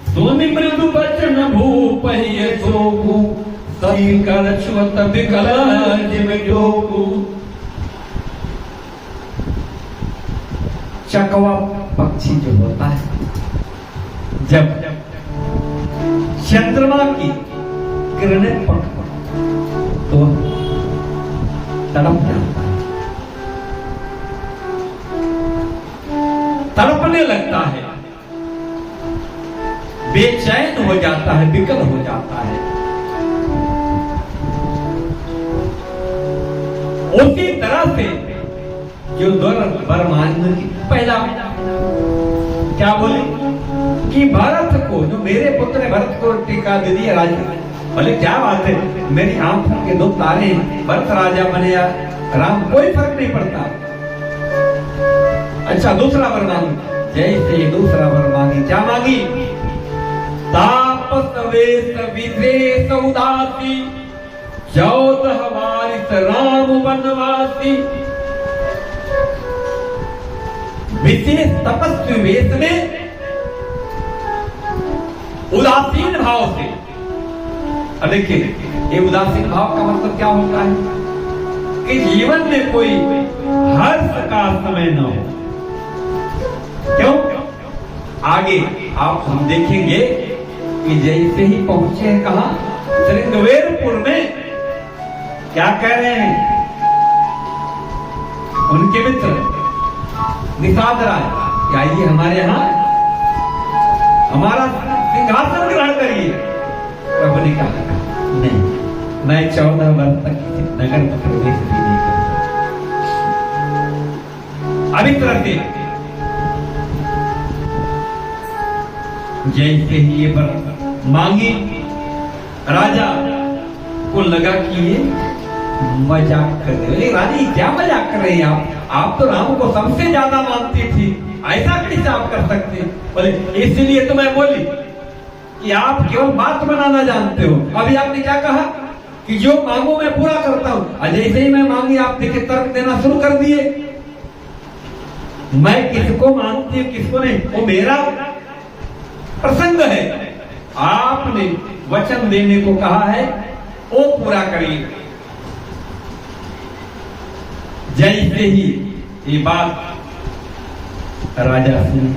S1: सुनि मृदु बचन भूप ये सोगु, सभी कर छुअत विकल जिम जोगु। चकवा पक्षी जो होता है, जब चंद्रमा की किरणें पड़ती तो तड़प जाता है, तड़पने लगता है, बेचैन हो जाता है, विकल हो जाता है। उसी तरह से जो वरमान की पहला क्या बोले कि भरत को, जो मेरे पुत्र ने भरत को टीका दे दिया राजा। बोले क्या बात है, मेरी आंखों के 2 तारे, भरत राजा बने या राम, कोई फर्क नहीं पड़ता। अच्छा दूसरा वर मांगी, जैसे दूसरा वर मांगी, क्या मांगी। तापस वेश विशेष उदासी, 14 बारिश राम वनवासी। विशेष तपस्वी वेश में उदासीन भाव से। अब देखिए ये उदासीन भाव का मतलब क्या होता है कि जीवन में कोई हर्ष का समय न हो। क्यों? आगे आप हम देखेंगे कि जैसे ही पहुंचे हैं कहां, श्रृंगवेरपुर में, क्या कह रहे हैं उनके मित्र निषाद राय, आइए हमारे यहां हमारा सिंहासन ग्रहण करिए। प्रभु ने कहा नहीं, मैं 14 वर्ष तक किसी नगर में प्रवेश भी नहीं करूंगा। अभी तरह से जैसे ही ये वर मांगी, राजा को लगा कि ये मजाक कर रहे। रानी क्या मजाक कर रही हैं आप तो राम को सबसे ज्यादा मानती थी, ऐसा कैसे आप कर सकते। बोले इसलिए तो मैं बोली कि आप केवल बात बनाना जानते हो। अभी आपने क्या कहा कि जो मांगो मैं पूरा करता हूं। जैसे ही मैं मांगी आप देखिए तर्क देना शुरू कर दिए। मैं किसको मानती हूं किसको नहीं, वो मेरा प्रसंग है। आपने वचन देने को कहा है वो पूरा करिए। जैसे ही ये बात राजा सुनी,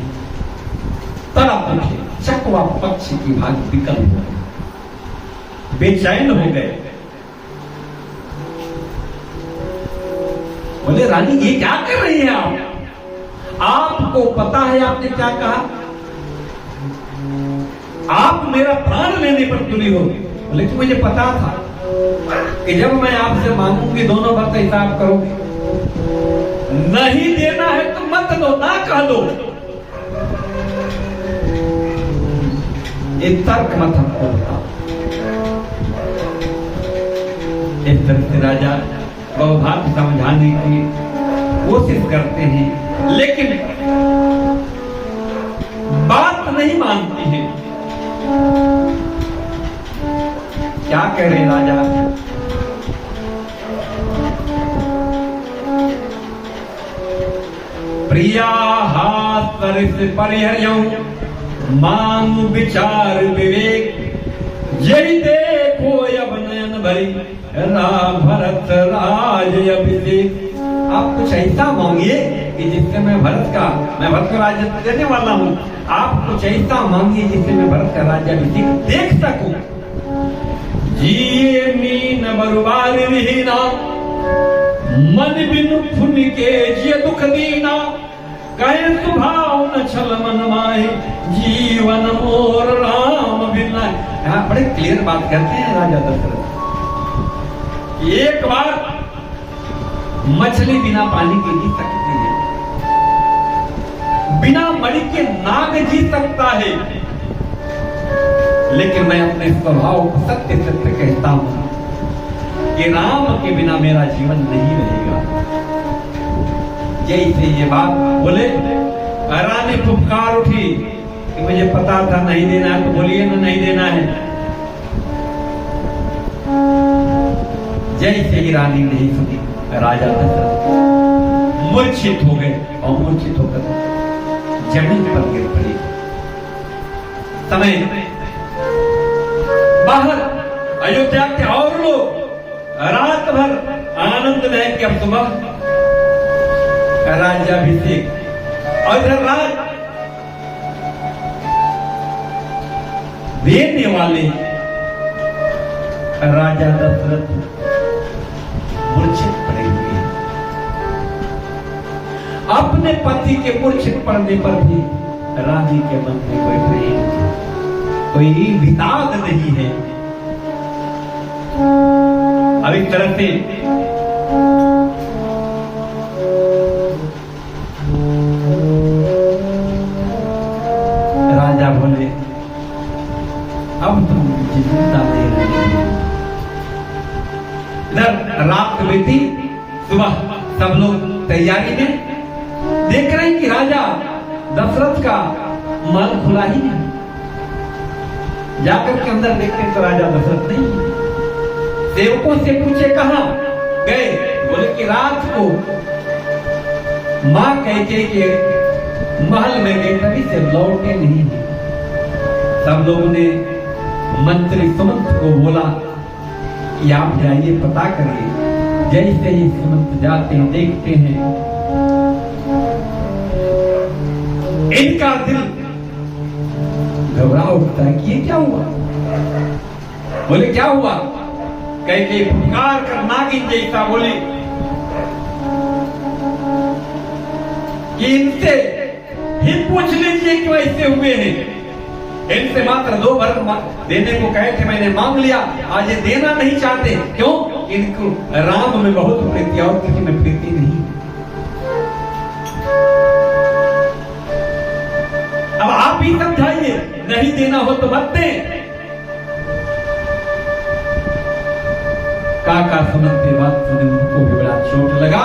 S1: तड़प उठे, चकवा पक्षी की भांति विकल हो गए, बेचैन हो गए। बोले रानी ये क्या कर रही हैं आप? आपको पता है आपने क्या कहा? आप मेरा प्राण लेने पर तुली हो। बोले कि मुझे पता था कि जब मैं आपसे मांगूंगी दोनों बात हिसाब करोगे। नहीं देना है तो मत दो, ना कह दो। ये तर्क मत हमको बताओ। इस तरह से राजा बहुभाग समझाने की कोशिश करते हैं, लेकिन बात नहीं मानती है। क्या कह रहे राजा? प्रिया हाथ परिहर्यों मांग विचार विवेक, यही देखो अब नयन भरी राम भरत राज अभिषेक। आप कुछ ऐसा मांगिए कि जिससे मैं भरत का राज्य देने वाला हूं। आप कुछ ऐसा मांगिए जिससे मैं भरत का राज्य अभिषेक देख सकूं। जिये मीन बरुबार विहीना, मन बिनु फुन के जिय दुख दीना। कहे सुभाव न छल मन माहे, जीवन मोर राम बिन नाहि। यहाँ बड़े क्लियर बात कहते हैं राजा दशरथ। एक बार मछली बिना पानी के जी सकती है, बिना मणि के नाग जी सकता है, लेकिन मैं अपने स्वभाव को सत्य सत्य कहता हूं कि राम के बिना मेरा जीवन नहीं रहेगा। जैसे ये बात बोले, रानी फुफकार उठी कि मुझे पता था नहीं देना है, तो बोलिए ना नहीं देना है। जैसे ही रानी नहीं सुनी, राजा दशरथ मूर्छित हो गए और मूर्छित होकर जमीन पर गिर पड़ी। समय बाहर अयोध्या के और लोग रात भर आनंद में कि अब सुबह राज्याभिषेक, और इधर राज देने वाले राजा दशरथ मूर्छित पड़े हुए। अपने पति के मूर्छित पड़ने पर भी रानी के मन में कोई प्रेम, कोई विताद नहीं है। अब एक तरह से राजा बोले, अब तुम जिंदा नहीं रहेंगे। इधर रात बीती, सुबह सब लोग तैयारी में, देख रहे हैं कि राजा दशरथ का महल खुला ही नहीं। जाकर के अंदर देखते तो राजा दशरथ नहीं। सेवकों से पूछे कहां गए, बोले कि रात को मां कहते कि महल में गए, तभी से लौटे नहीं। सब लोगों ने मंत्री सुमंत को बोला कि आप जाइए पता करिए। जैसे ही सुमंत जाते हैं, देखते हैं इनका दिल घबरा उठता है कि ये क्या हुआ। बोले क्या हुआ, कह के पुकार कर नागिन जैसा बोले कि इनसे ही पूछ लीजिए क्यों ऐसे हुए हैं। इनसे मात्र 2 वर देने को कहे थे, मैंने मांग लिया, आज ये देना नहीं चाहते। क्यों? इनको राम में बहुत प्रीति और किसी में प्रीति नहीं। अब आप ही समझाइए, नहीं देना हो तो मत दें। काका सुमंत की बात सुने उनको भी बड़ा चोट लगा।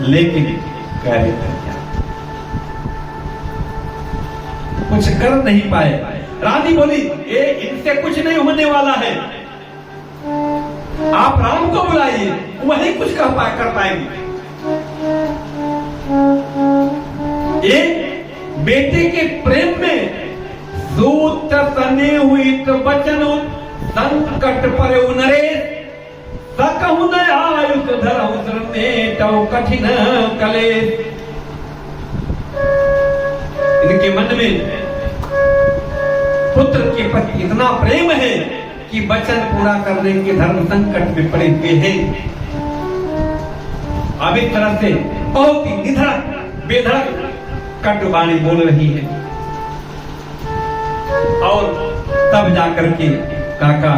S1: लेकिन कार्य कुछ कर नहीं पाए। रानी बोली, ये इनसे कुछ नहीं होने वाला है, आप राम को बुलाइए, वही कुछ कर पाएंगे। ये बेटे के प्रेम में सूत तने हुई तो बचन संकट पर नरेश, सकहु न आयुष धरहु श्रमेटौ कठिन कलेश। इनके मन में पुत्र के प्रति इतना प्रेम है कि वचन पूरा करने के धर्म संकट में पड़े हुए हैं। अब इस तरह से बहुत ही निधड़क बेधड़क कटुवाणी बोल रही है। और तब जाकर के काका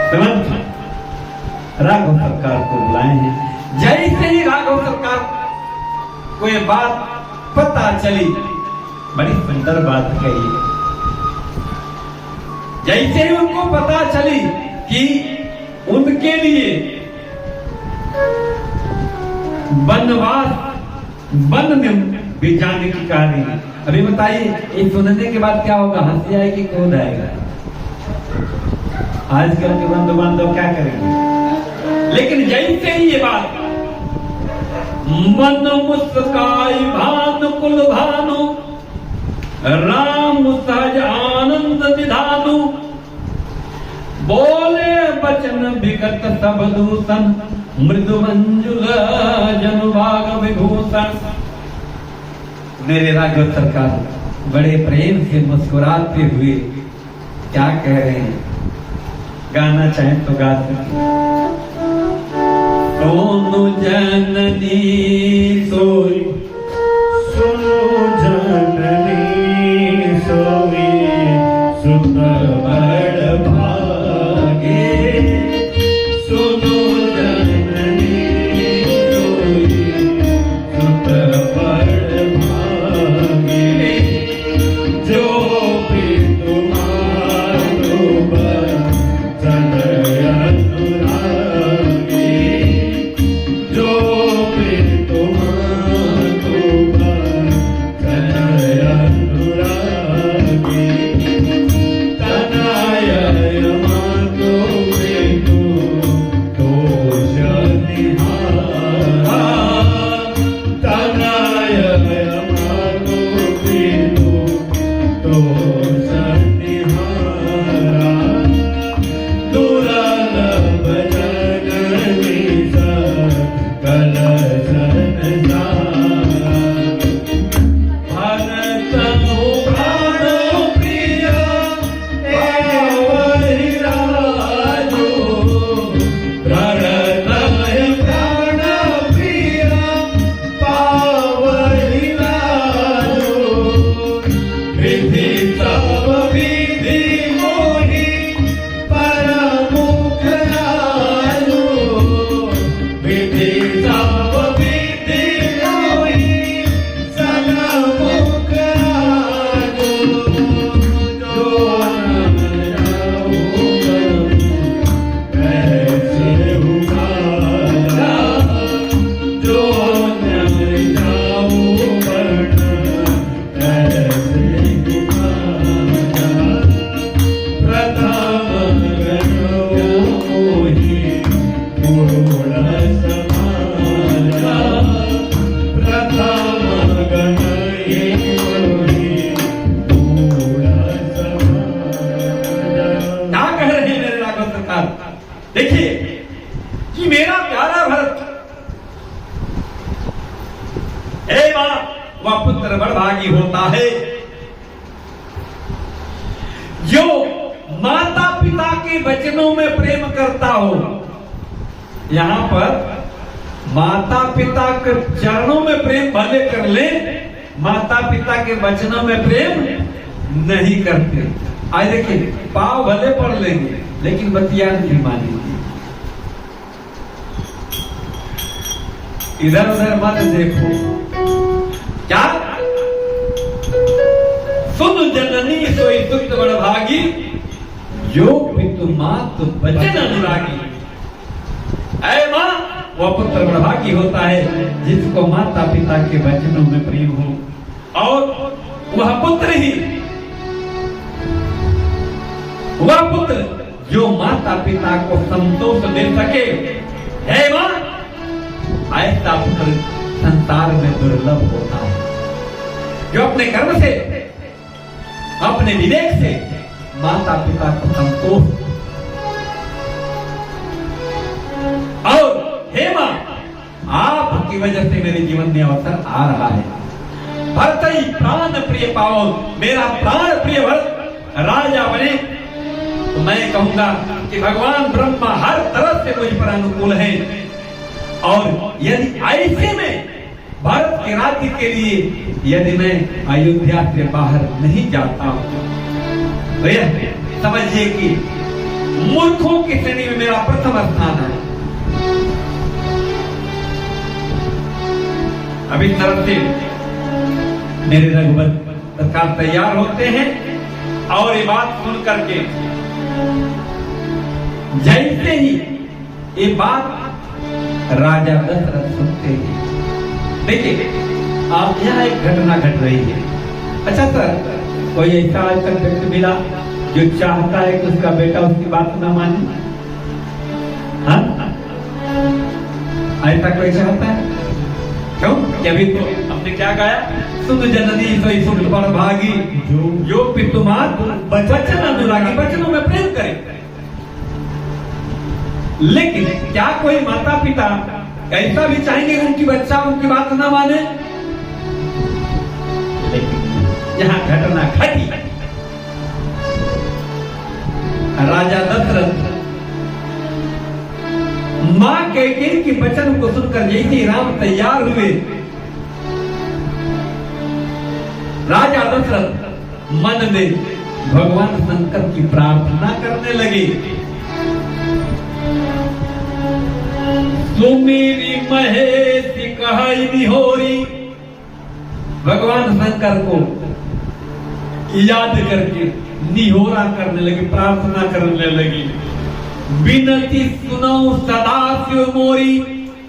S1: सुमंत राघव सरकार को बुलाए हैं। जैसे ही राघव सरकार को ये बात पता चली, बड़ी सुंदर बात कही। जैसे ही उनको पता चली कि उनके लिए वनवास वन में भी जाने की कहानी। अभी बताइए, ये सुनने के बाद क्या होगा, हंसी आएगी, क्रोध आएगा। आजकल के बंधु बांधव क्या करेंगे। लेकिन जैसे ही ये बात मन मुस्काई भानु कुल भानु, राम सहज आनंद विधानु, बोले बचन विगत सब दूषण, मृदु मंजुल जनुभाग विभूषण। मेरे राघव सरकार बड़े प्रेम से मुस्कुराते हुए क्या कह रहे हैं, गाना चाहे तो गा सकते। सोनु जननी सोई,
S2: सुनो जननी सोई, सुत बड़ भागे। सुनो जननी सोई, सुत बड़ भागे। जो पितु मातु बचन अनुरागी, जो पितु मातु बचन अनुरागी। तनय मातु पितु दोष निहारा, तनय मातु पितु दोष निहारा। दुर्लभ जननी सकल संसारा, भरत प्राण प्रिय एवहि राजो। भरत प्राण प्रिय पावहि राजो। विधि सब विधि मोहि परमुख राजो। विधि सब विधि मोहि सन्मुख राजो। जो नम जाऊँ ऐसे उखाड़ा, जो नम जाऊँ ऐसे उखाड़ा। प्रथम गणो मोहि पूर्ण समाजा, प्रथम गण मोहि पूर्ण समाजा।
S1: क्या कह रहे हैं मेरे राघव सरकार? देखिए कि मेरा प्यारा भरत, हे मां, वह पुत्र बड़भागी होता है जो माता पिता के वचनों में प्रेम करता हो। यहां पर माता पिता के चरणों में प्रेम भले कर ले, माता पिता के वचनों में प्रेम नहीं करते। आज देखिए, पाव भले पढ़ लेंगे लेकिन बतिया नहीं मानेंगे। इधर उधर मत देखो। क्या? सुन जननी सोई सुत बड़ भागी, जो पितु मातु बचन अनुरागी। ऐ मां, वह पुत्र बड़भागी होता है जिसको माता पिता के वचनों में प्रेम हो, और वह पुत्र ही, वह पुत्र जो माता पिता को संतोष दे सके। हे मां, ऐसा पुत्र संसार में दुर्लभ होता है, जो अपने कर्म से, अपने विवेक से माता पिता को संतोष। और हे मां, आपकी वजह से मेरे जीवन में अवसर आ रहा है। भरत ही प्राण प्रिय पाओ, मेरा प्राण प्रिय भरत राजा बने, तो मैं कहूंगा कि भगवान ब्रह्मा हर तरह से मुझ पर अनुकूल है। और यदि ऐसे में भारत के राज्य के लिए यदि मैं अयोध्या से बाहर नहीं जाता हूं, तो यह समझिए कि मूर्खों की श्रेणी में मेरा प्रथम स्थान है। अभी तरफ से मेरे रघुवर सरकार तैयार होते हैं, और ये बात सुन करके जैसे ही ये बात राजा दशरथ सुनते हैं, देखिए आप यहाँ एक घटना घट रही है। अच्छा सर, कोई ऐसा आज तक व्यक्ति मिला जो चाहता है कि उसका बेटा उसकी बात ना माने? हाँ, ऐसा कोई चाहता है? क्यों? अभी तो हमने क्या गाया? सुन जननी सोई सुख बड़ भागी, जो पितु मातु बचन अनुरागी, वचनों में प्रेम करे। लेकिन क्या कोई माता पिता ऐसा भी चाहेंगे उनकी बच्चा उनकी बात ना माने? लेकिन यहाँ घटना घटी, राजा दशरथ मां कैकेयी के वचन को सुनकर जैसे ही राम तैयार हुए, राजा दशरथ मन में भगवान शंकर की प्रार्थना करने लगे। सुमेरी महेश कहाई निहोरी, भगवान शंकर को याद करके निहोरा करने लगी, प्रार्थना करने लगी। विनती सुनो सदाशिव मोरी,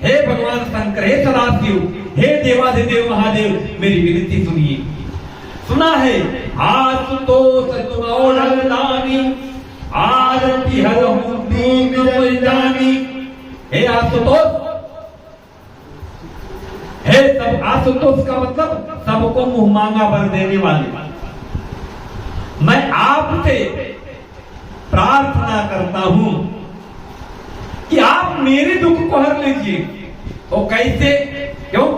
S1: हे भगवान शंकर, हे सदाशिव, हे देवाधिदेव महादेव, मेरी विनती सुनिए। सुना है आशुतोष दानी, आरती हरहु दीन जानी। हे आशुतोष, हे सब, आशुतोष का मतलब सबको मुंह मांगा वर देने वाले, मैं आपसे प्रार्थना करता हूं कि आप मेरे दुख को हर लीजिए। तो कैसे? क्यों?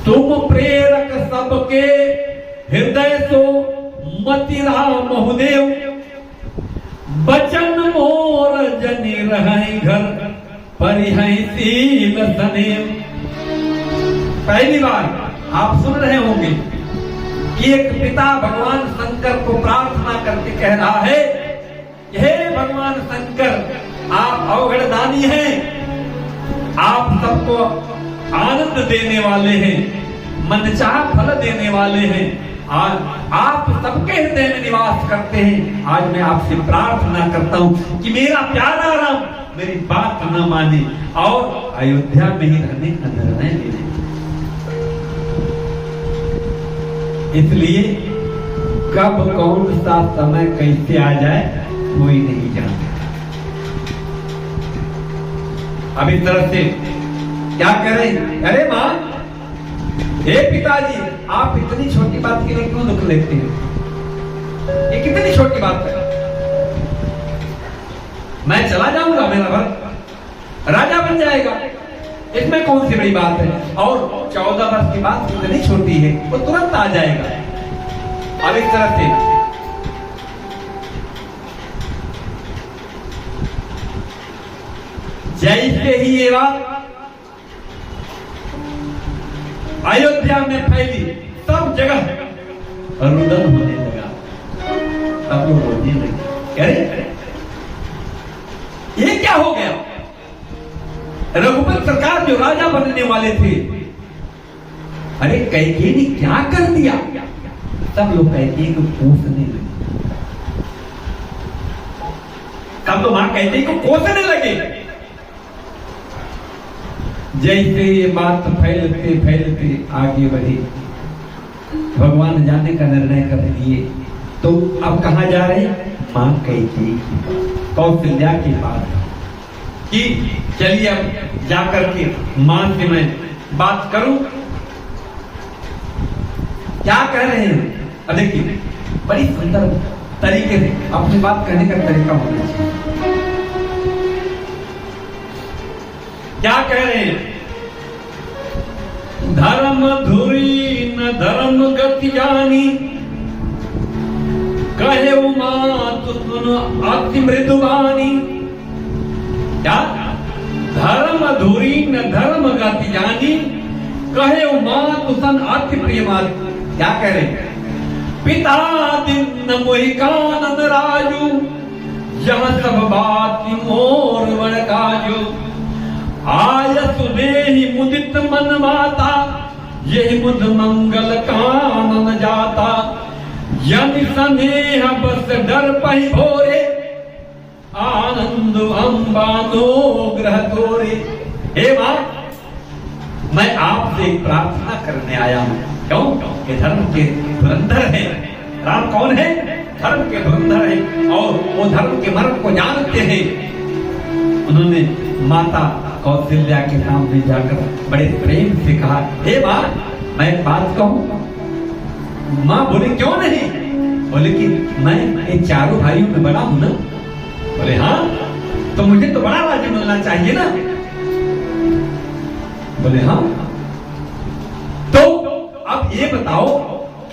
S1: तुम प्रेरक सबके हृदय सो मति राम बहुदेव, बचन मोर जने रहे घर परिहै सील सनेव। पहली बार आप सुन रहे होंगे कि एक पिता भगवान शंकर को प्रार्थना करके कह रहा है, हे भगवान शंकर, आप अवघड़दानी हैं, आप सबको आनंद देने वाले हैं, मनचाहा फल देने वाले हैं, आज आप सबके हृदय में निवास करते हैं। आज मैं आपसे प्रार्थना करता हूं कि मेरा प्यारा राम मेरी बात न माने और अयोध्या में ही रहने का निर्णय ले ले। इसलिए कब कौन सा समय कैसे आ जाए कोई नहीं जानता। अब इस तरह से क्या करें? अरे मां, हे पिताजी, आप इतनी छोटी बात के लिए क्यों दुख लेते हैं? ये कितनी छोटी बात है, मैं चला जाऊंगा, मेरा भक्त राजा बन जाएगा, इसमें कौन सी बड़ी बात है? और 14 वर्ष की बात इतनी छोटी है, वो तुरंत आ जाएगा। अब इस तरह से जैसे ही ये बात अयोध्या में फैली, सब जगह रुदन होने लगा, सब लोग बोलने लगे, अरे ये क्या हो गया? रघुपति सरकार जो राजा बनने वाले थे, अरे कैकेयी ने क्या कर दिया? सब लोग कैकेयी को कोसने लगे, सब लोग मां कैकेयी को कोसने लगे। जैसे ये बात फैलते फैलते आगे बढ़ी, भगवान जाने का निर्णय कर दिए। तो अब कहां जा रहे? मां कैकेयी कौशल्या के पास कि चलिए अब जाकर के मां से मैं बात करूं। क्या कह रहे हैं? अब देखिए, बड़ी सुंदर तरीके से अपनी बात कहने का तरीका होना चाहिए। क्या कह रहे हैं? धर्म धुरी न धर्म गति जानी, कहे मात सुन अति मृदुवानी। क्या? धर्म धुरी न धर्म गति जानी, कहे मात सुन अति प्रियवानी। क्या कह रहे हैं? पिता दिन मोहिकानंद राजू, जहां सब बात मोर वन काजू। आय सुदेहि मुदित मन माता, यही मुद मंगल कानन जाता। यनि स्नेह बस डर पहि भोरे, आनंद अंबानो ग्रह तोरे। हे मां, मैं आपसे एक प्रार्थना करने आया हूं। क्यों? कि धर्म के धुरंधर हैं। राम कौन है? धर्म के धुरंधर हैं और वो धर्म के मर्म को जानते हैं। उन्होंने माता कौशल्या के सामने जाकर बड़े प्रेम से कहा, हे मां, मैं एक बात कहूं? मां बोले, क्यों नहीं? बोले कि मैं इन चारों भाइयों में बड़ा हूं ना। बोले हाँ, तो मुझे तो बड़ा राज्य मिलना चाहिए ना। बोले हाँ, तो अब ये बताओ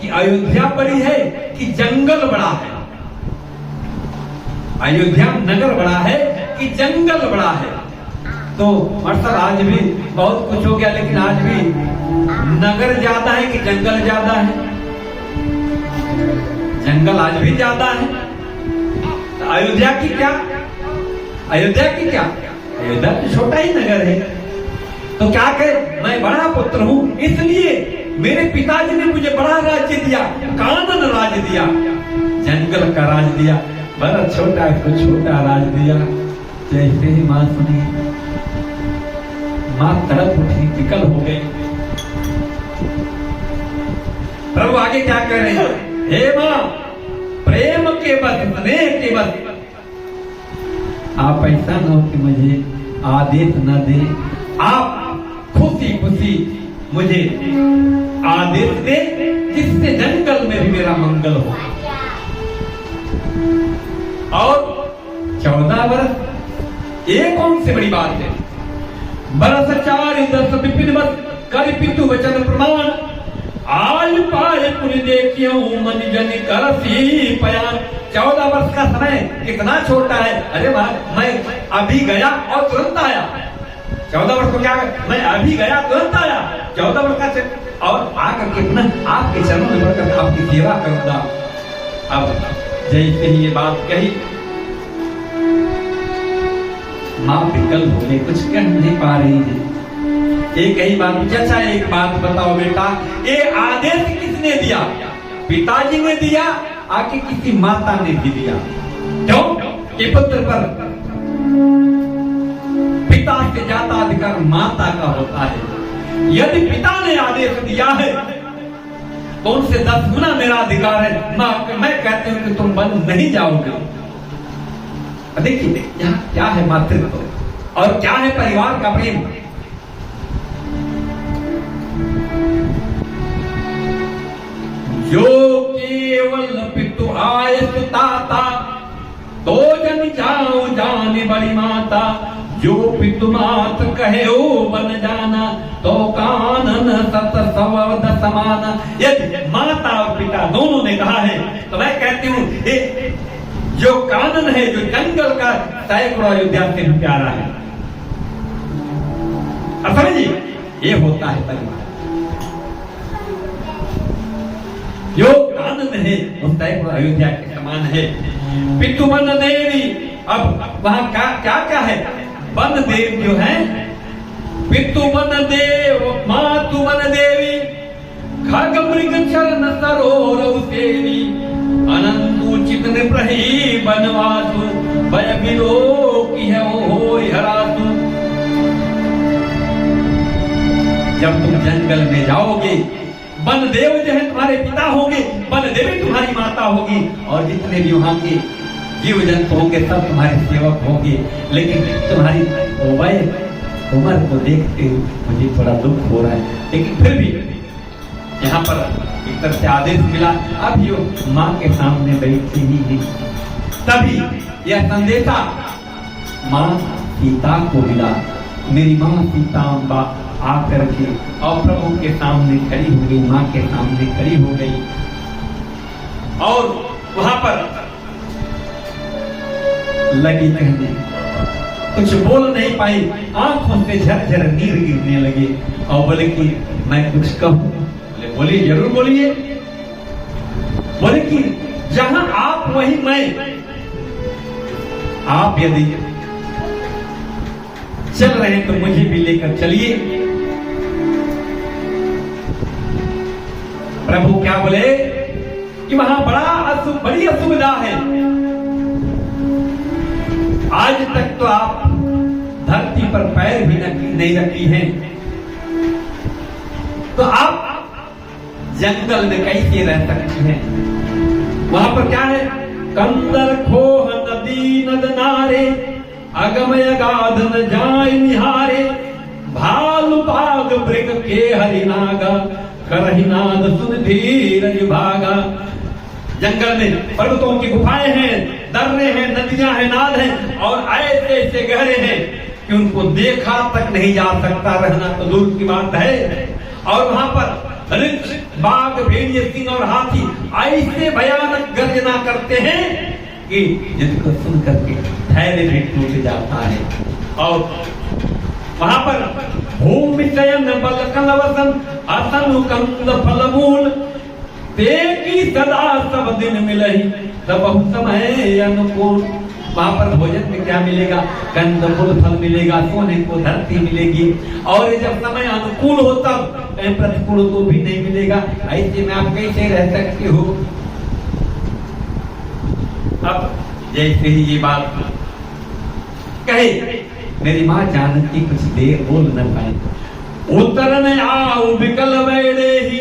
S1: कि अयोध्या बड़ी है कि जंगल बड़ा है? अयोध्या नगर बड़ा है कि जंगल बड़ा है? तो मतलब आज भी बहुत कुछ हो गया, लेकिन आज भी नगर ज्यादा है कि जंगल ज्यादा है? जंगल आज भी ज्यादा है। तो अयोध्या की क्या? अयोध्या की क्या? अयोध्या तो छोटा ही नगर है। तो क्या कहे, मैं बड़ा पुत्र हूं, इसलिए मेरे पिताजी ने मुझे बड़ा राज्य दिया, कानन राज्य दिया, जंगल का राज दिया, बड़ा छोटा को छोटा राज दिया। जैसे ही मां सुनी, मां तड़प उठी, विकल हो गई। प्रभु आगे क्या कह रहे हैं? हे मां, प्रेम के बस, स्नेह के बस, आप ऐसा न हो कि मुझे आदेश न दे, आप खुशी खुशी मुझे आदेश दे, जिससे जंगल में भी मेरा मंगल हो। और 14 वर्ष, ये कौन सी बड़ी बात है? बरस 4 दस विपिन बस, कर पितु वचन प्रमाण, आज पाए पुन देखियो मन जन करसी पयान। 14 वर्ष का समय कितना छोटा है। अरे मैं अभी गया और तुरंत आया। 14 वर्ष को क्या, मैं अभी गया तुरंत आया। 14 वर्ष का और आकर कितना आपके चरणों में बढ़कर आपकी सेवा करूंगा। अब जैसे ही ये बात कही, मां विकल हो गई, कुछ कह नहीं पा रही है। एक ही बात, चाचा एक बात बताओ बेटा, ये आदेश किसने दिया? पिताजी ने दिया आके किसी माता ने भी दिया? क्यों कि पुत्र पर पिता से ज्यादा अधिकार माता का होता है। यदि पिता ने आदेश दिया है तो उनसे 10 गुना मेरा अधिकार है। मैं कहती हूं कि तुम बन नहीं जाओगे। देखिए यहाँ क्या है मातृत्व और क्या है परिवार का प्रेम। जो केवल पितु आय सुताता, तो जन जाओ जाने बड़ी माता। जो पितु मात कहे ओ बन जाना, तो कानन सत सवद समाना। यदि माता और पिता दोनों ने कहा है तो मैं कहती हूँ जो कानन है, जो जंगल का सैकड़ों अयोध्या से प्यारा है। अब समझिए, ये होता है परिवार। जो कानन है वो सैकड़ों अयोध्या के समान है। पितु बन देवी, अब वहां क्या क्या है? बन देव जो है, पितु बन देव, मातु बन देवी, खग मृग चरण सरोरव सेवी, अनंतु चित नृप्रही बनवासु, भय विलोकी है ओ हरासु। जब तुम जंगल में जाओगे, वन देव जो है तुम्हारे पिता होंगे, वन देवी तुम्हारी माता होगी, और जितने भी वहां के जीव जंतु होंगे सब तुम्हारे सेवक होंगे। लेकिन तुम्हारी उम्र को देखते मुझे थोड़ा दुख हो रहा है, लेकिन फिर भी यहाँ पर एक तरह से आदेश मिला। अब यो माँ के सामने बैठी ही है, तभी यह संदेशा माँ सीता को मिला। मेरी माँ सीता अम्बा आकर के और प्रभु के सामने खड़ी हो गई, माँ के सामने खड़ी हो गई, और वहां पर लगी कहने, कुछ बोल नहीं पाई, आंखों से झरझर नीर गिरने लगे, और बोले कि मैं कुछ कहूं। बोले बोलिए, जरूर बोलिए। बोले कि जहां आप वहीं मैं, आप यदि चल रहे हैं तो मुझे भी लेकर चलिए। प्रभु क्या बोले कि वहां बड़ी असुविधा है। आज तक तो आप धरती पर पैर भी नहीं रखी हैं, तो आप जंगल में कैसे रह सकती हैं? वहां पर क्या है? कंदर खोह नदी नद नारे, अगमय गाध न जाय निहारे, भालु बाग मृग के हरिनागा, करहिनाद सुन धीरज भागा। जंगल में पर्वतों की गुफाएं हैं, दर्रे हैं, नदियां हैं, नाद हैं, और ऐसे ऐसे गहरे हैं कि उनको देखा तक नहीं जा सकता, रहना तो दूर की बात है। और वहां पर रिछ, बाघ, भेड़िए, सिंह और हाथी ऐसे भयानक गर्जना करते हैं कि जिनको सुन करके धैर्य भी टूट जाता है। और वहां पर भूमि चयन बल कलवसन असनु कंद फल मूल ते की सदा सब दिन मिलही तब समय अनुकूल। वहां पर भोजन में क्या मिलेगा? कंद फूल फल मिलेगा, सोने को धरती मिलेगी। और जब समय अनुकूल हो तब कहीं प्रतिकूल तो भी नहीं मिलेगा। ऐसे में आप कैसे रह सकते हो? अब जैसे ही ये बात कहे, मेरी माँ जानकी कुछ देर बोल न पाई। उतर न आओ विकल वेड़े ही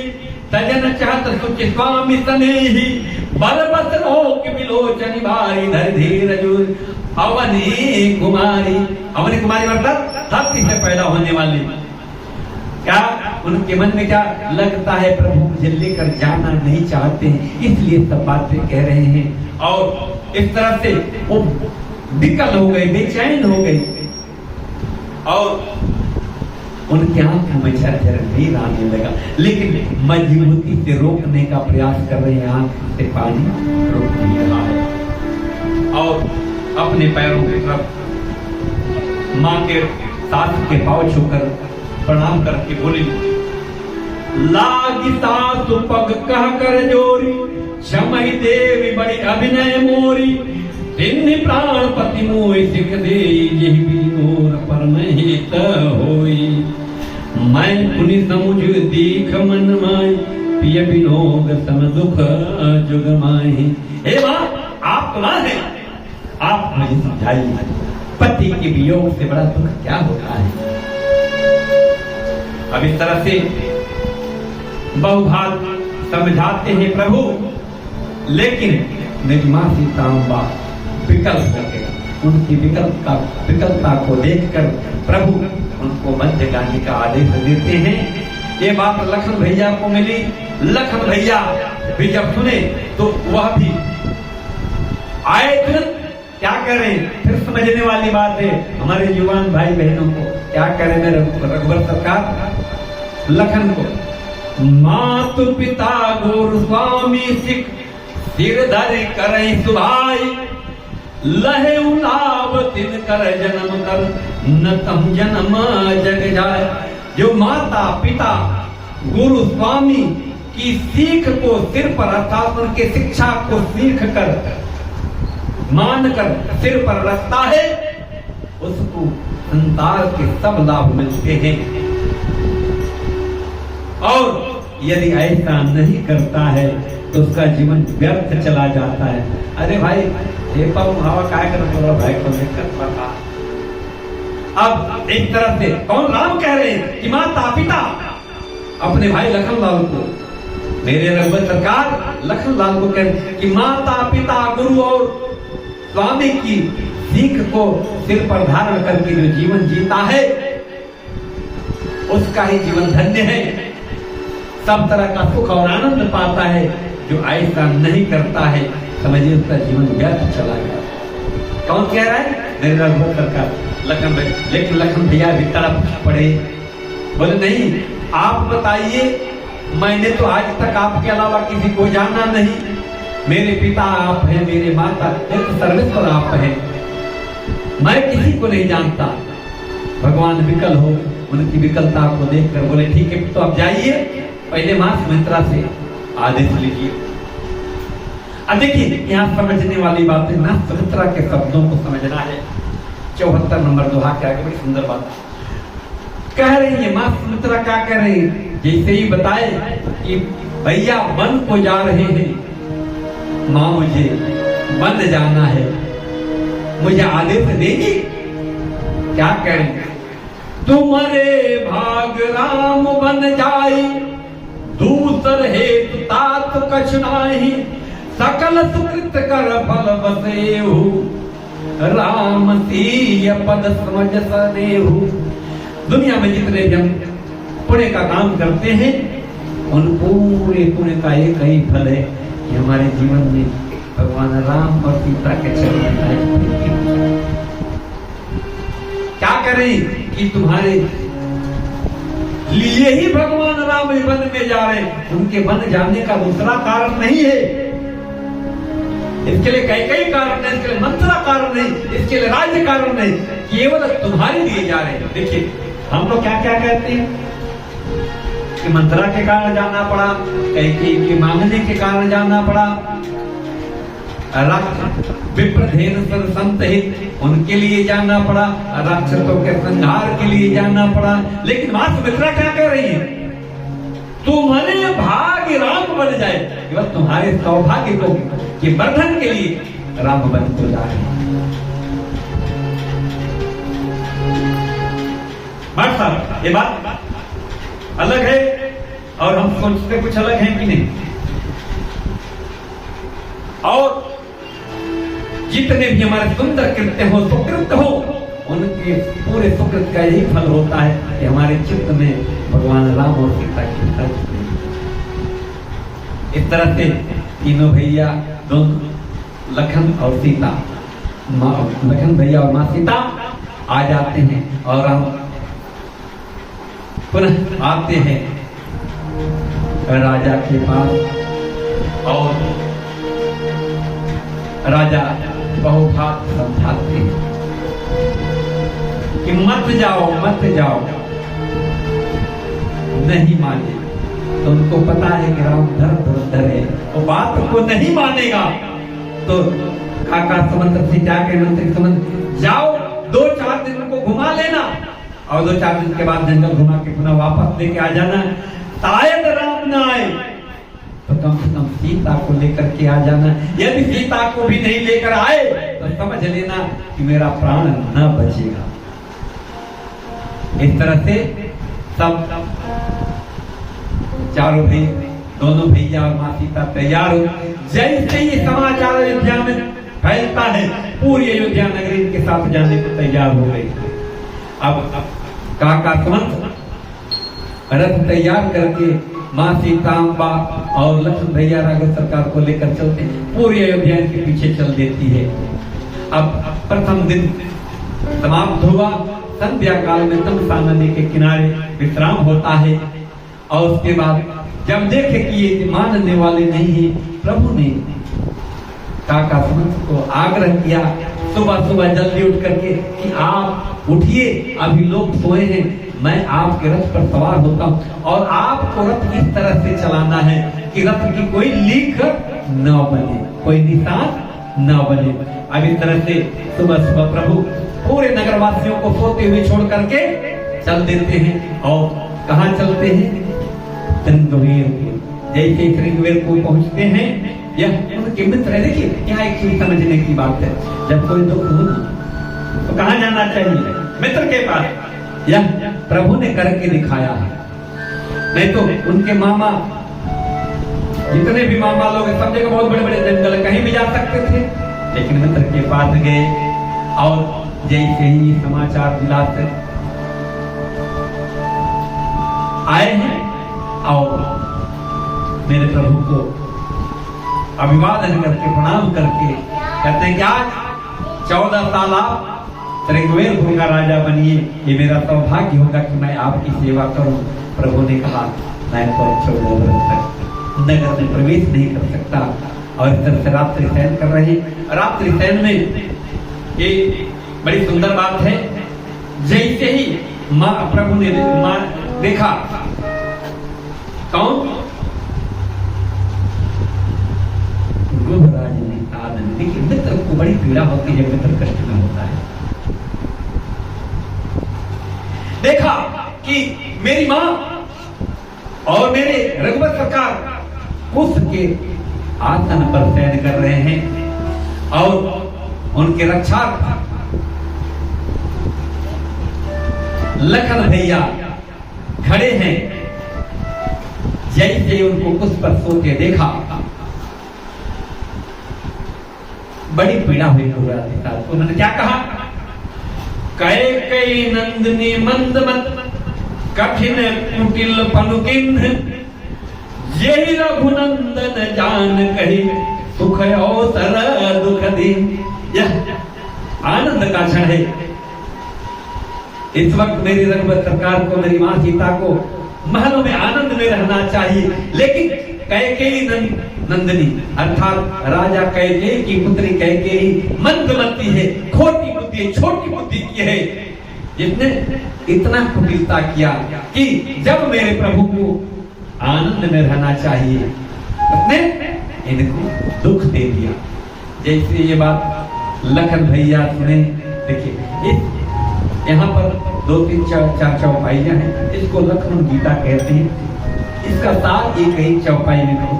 S1: तजन चाहत सुच स्वामी सने ही बरबस रोक बिलोचन भाई धर धीर जुर अवनी कुमारी। अवनी कुमारी मतलब धरती से पैदा होने वाली। क्या उनके मन में क्या लगता है? प्रभु मुझे लेकर जाना नहीं चाहते हैं, इसलिए सब बातें कह रहे हैं। और इस तरह से वो विकल हो गए, बेचैन हो गए और उनके आंखों में झरझर नीर आने लगा। लेकिन मजबूती से रोकने का प्रयास कर रहे हैं, आंख से पानी रोक नहीं रहा है। और अपने पैरों की तरफ माँ के साथ के पांव छूकर प्रणाम करके बोली, लागी सासु पग कह कर जोरी क्षमहि देवी बड़ी अभिनय मोरी तिन्हि प्राणपति मोहि सिख दे यही बिनोर परमहित होई। मैं पुनि समुझ दीख मन माय पिय बिनोग सम दुख जुग माही। हे माँ, आप तो माँ हैं, आप मुझे समझाइए पति के वियोग से बड़ा दुख क्या होता है। अब इस तरह से बहुभाग समझाते हैं प्रभु, लेकिन मेरी माँ सीताम्बा विकल हो गए। उनकी विकलता को देखकर प्रभु उनको मध्य गाने का आदेश देते हैं। ये बात लखन भैया को मिली। लखन भैया भी जब सुने तो वह भी आए। क्या करें? फिर समझने वाली बात है हमारे युवान भाई बहनों को। क्या करें मेरे रघुवर सरकार? लखन को मातु पिता गुरु स्वामी सिख सिर धरि करई सुभाई लहे उलाव तिन कर जन्म कर न तम जन्म जग जाए। जो माता पिता गुरु स्वामी की सीख को सिर पर अर्थात उनके शिक्षा को सीख कर मानकर सिर पर रखता है, उसको संसार के सब लाभ मिलते हैं। और यदि ऐसा नहीं करता है तो उसका जीवन व्यर्थ चला जाता है। अरे भाई ये हवा काय कर भाई को लेकर था। अब एक तरफ से कौन? राम कह रहे हैं कि माता पिता अपने भाई लखनलाल को, मेरे रघुवर सरकार लखनलाल को कह रहे हैं कि माता पिता गुरु और स्वामी की सीख को सिर पर धारण करके जो जीवन जीता है उसका ही जीवन धन्य है, सब तरह का सुख और आनंद पाता है। जो ऐसा नहीं करता है समझिए उसका जीवन व्यर्थ चला गया। कौन कह रहा है? मेरे रघुवर सरकार लखन भाई। लेकिन लखन भैया भी तड़प पड़े, बोले नहीं आप बताइए, मैंने तो आज तक आपके अलावा किसी को जाना नहीं। मेरे पिता आप हैं, मेरे माता एक सर्वेश्वर आप हैं, मैं किसी को नहीं जानता। भगवान विकल हो, उनकी विकलता को देखकर बोले ठीक है तो आप जाइए, पहले मां सुमित्रा से आदेश लीजिए। अब देखिए यहाँ समझने वाली बात है, मां सुमित्रा के शब्दों को समझना है। 74 नंबर दोहा के आगे बड़ी सुंदर बात कह रही है। मां सुमित्रा क्या कह रही है? जैसे ही बताए कि भैया वन को जा रहे हैं, मां मुझे वन जाना है, मुझे आदेश देगी। क्या करें? तुम्हारे भाग राम बन जाई, दूसर हेतु तात कछ नाही, सकल सुकृत कर फल बसेहु, राम सीय पद समझ सनेहु। दुनिया में जितने जन पुण्य का काम करते हैं उन पूरे पुण्य का एक ही फल है कि हमारे जीवन में भगवान राम और सीता के चरण में। क्या करें कि तुम्हारे लिए ही भगवान राम वन में जा रहे हैं, उनके वन जाने का दूसरा कारण नहीं है। इसके लिए कई कारण नहीं, इसके लिए मंत्रा कारण नहीं, इसके लिए राज्य कारण नहीं, केवल तुम्हारे लिए जा रहे हैं। देखिए हम लोग क्या क्या कहते हैं कि मंत्रा के कारण जाना पड़ा, कई के मांगने के कारण जाना पड़ा, विप्रधेन संत हित उनके लिए जाना पड़ा, राक्षसों के संहार के लिए जाना पड़ा। लेकिन मां सुमित्रा क्या कह रही है? तुम्हारे भाग्य राम बन जाए, केवल तुम्हारे सौभाग्य को के वर्धन के लिए राम बन को जा रहे हैं। ये बात अलग है और हम सोचते कुछ अलग है कि नहीं। और जितने भी हमारे सुंदर कृत्य हो, सुकृत्य हो, उनके पूरे सुकृत का यही फल होता है कि हमारे चित्त में भगवान राम और सीता की तस्वीर। इस तरह से तीनों भैया, दोनों लखन और सीता, लखन भैया और माँ सीता आ जाते हैं और हम पुनः आते हैं राजा के पास। और राजा बहुभात समझाते कि मत जाओ मत जाओ, नहीं माने। तो उनको पता है कि राम धर है, वो बात को नहीं मानेगा। तो काका समंत्र से जाके मंत्री समंत्र जाओ, 2-4 दिन उनको घुमा लेना और 2-4 दिन के बाद जंगल घुमा के पुनः वापस लेके आ जाना। शायद राम न आए तो कम से कम सीता को लेकर के आ जाना। यदि सीता को भी नहीं लेकर आए तो समझ लेना कि मेरा प्राण न बचेगा। इस तरह से सब चारों भाई, दोनों भैया और माँ सीता तैयार हो। जैसे ये समाचार अयोध्या में फैलता है, पूरी अयोध्या नगरी के साथ जाने को तैयार हो गई। अब काका सुमंत रथ तैयार करके माँ सीताम्बा और लक्ष्मण भैया राघव सरकार को लेकर चलते, पूरी अयोध्या के पीछे चल देती है। अब प्रथम दिन समाप्त हुआ। संध्या काल में तमसा नदी के किनारे विश्राम होता है। और उसके बाद जब देखे कि ये मानने वाले नहीं है, प्रभु ने काका सुमंत को आग्रह किया सुबह सुबह जल्दी उठ करके कि आप उठिए, अभी लोग सोए हैं, मैं आपके रथ पर सवार होता हूँ और आपको रथ इस तरह से चलाना है कि रथ की कोई लीक न बने, कोई निशान न बने। अब इस तरह से सुबह सुबह प्रभु पूरे नगरवासियों को सोते हुए छोड़ करके चल देते हैं। और कहाँ चलते हैं? श्रृंगवीर। जैसे श्रृंगवीर को पहुंचते हैं, यह उनके मित्र है। देखिए यहाँ एक चीज समझने की बात है, जब कोई दुख हो तो कहाँ जाना चाहिए? मित्र के पास। यह प्रभु ने करके दिखाया है। नहीं तो उनके मामा, जितने भी मामा लोग सब जगह बहुत बड़े बड़े जंगल कहीं भी जा सकते थे, लेकिन मित्र के पास गए और जैसे ही समाचार मिला आए हैं और मेरे प्रभु को अभिवादन करके प्रणाम करके कहते हैं कि आज 14 साल आप श्रृंगवेरपुर का राजा बनिए, ये मेरा सौभाग्य होगा कि मैं आपकी सेवा करूं। प्रभु ने कहा मैं तो 14 वर्ष तक नगर में प्रवेश नहीं कर सकता। और इस तरह से रात्रि शयन कर रहे हैं। रात्रि शयन में ये बड़ी सुंदर बात है, जैसे ही माँ प्रभु ने देखा, कौन? गुहराज ने आनंद। देखिए मित्र को बड़ी पीड़ा होती है, मित्र कष्ट में होता है। देखा कि मेरी माँ और मेरे रघुवर सरकार कुश के आसन पर शयन कर रहे हैं और उनके रक्षा लखन भैया खड़े हैं। जैसे उनको कुछ पर सोते देखा, बड़ी पीड़ा हुई गुरुराज। उन्होंने क्या कहा? कैकेयी नंदिनी मंदमत कठिन कुटिल पनुकिन्ह, यही रघुनंदन जान कही सुख अवसर दुख दिन। यह आनंद का क्षण है। इस वक्त मेरी रघुवर सरकार को, मेरी माँ सीता को महलों में आनंद में रहना चाहिए, लेकिन कैकेयी नंदिनी अर्थात राजा कैकेयी की पुत्री कैकेयी मंदमती है, खोटी बुद्धि है, छोटी बुद्धि की है, जिसने इतना कुटिलता किया कि जब मेरे प्रभु को आनंद में रहना चाहिए उसने इनको दुख दे दिया। जैसे ये बात लखन भैया सुने, देखिए यहाँ पर 2-3-4 चौपाइयां हैं, इसको लक्ष्मण गीता कहते हैं। इसका सार एक ही चौपाई में कहूं,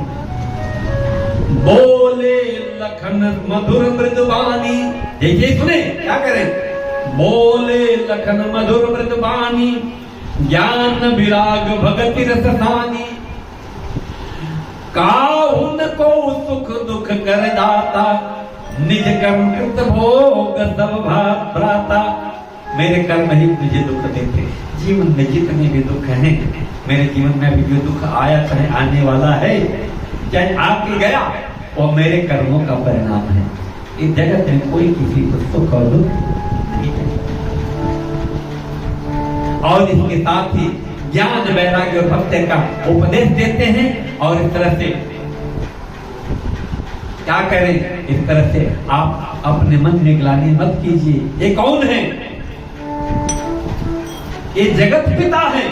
S1: बोले लखन मधुर मृदुबानी, देखिए सुने क्या करें, बोले लखन मधुर मृदुबानी, ज्ञान विराग भगति रससानी, काहुन को सुख दुख कर दाता, निज कर्म कृत भोग सब भ्राता। मेरे कर्म ही मुझे दुख देते, जीवन में जितने भी दुख हैं, मेरे जीवन में भी जो दुख आया चाहे आने वाला है, चाहे आके गया, वो मेरे कर्मों का परिणाम है। इस जगत में कोई किसी को सुख और दुख नहीं है। और इसके साथ ही ज्ञान वैराग्य और भक्ति का उपदेश देते हैं। और इस तरह से क्या करें, इस तरह से आप अपने मन में ग्लानि मत कीजिए। ये कौन है? ये जगत पिता है,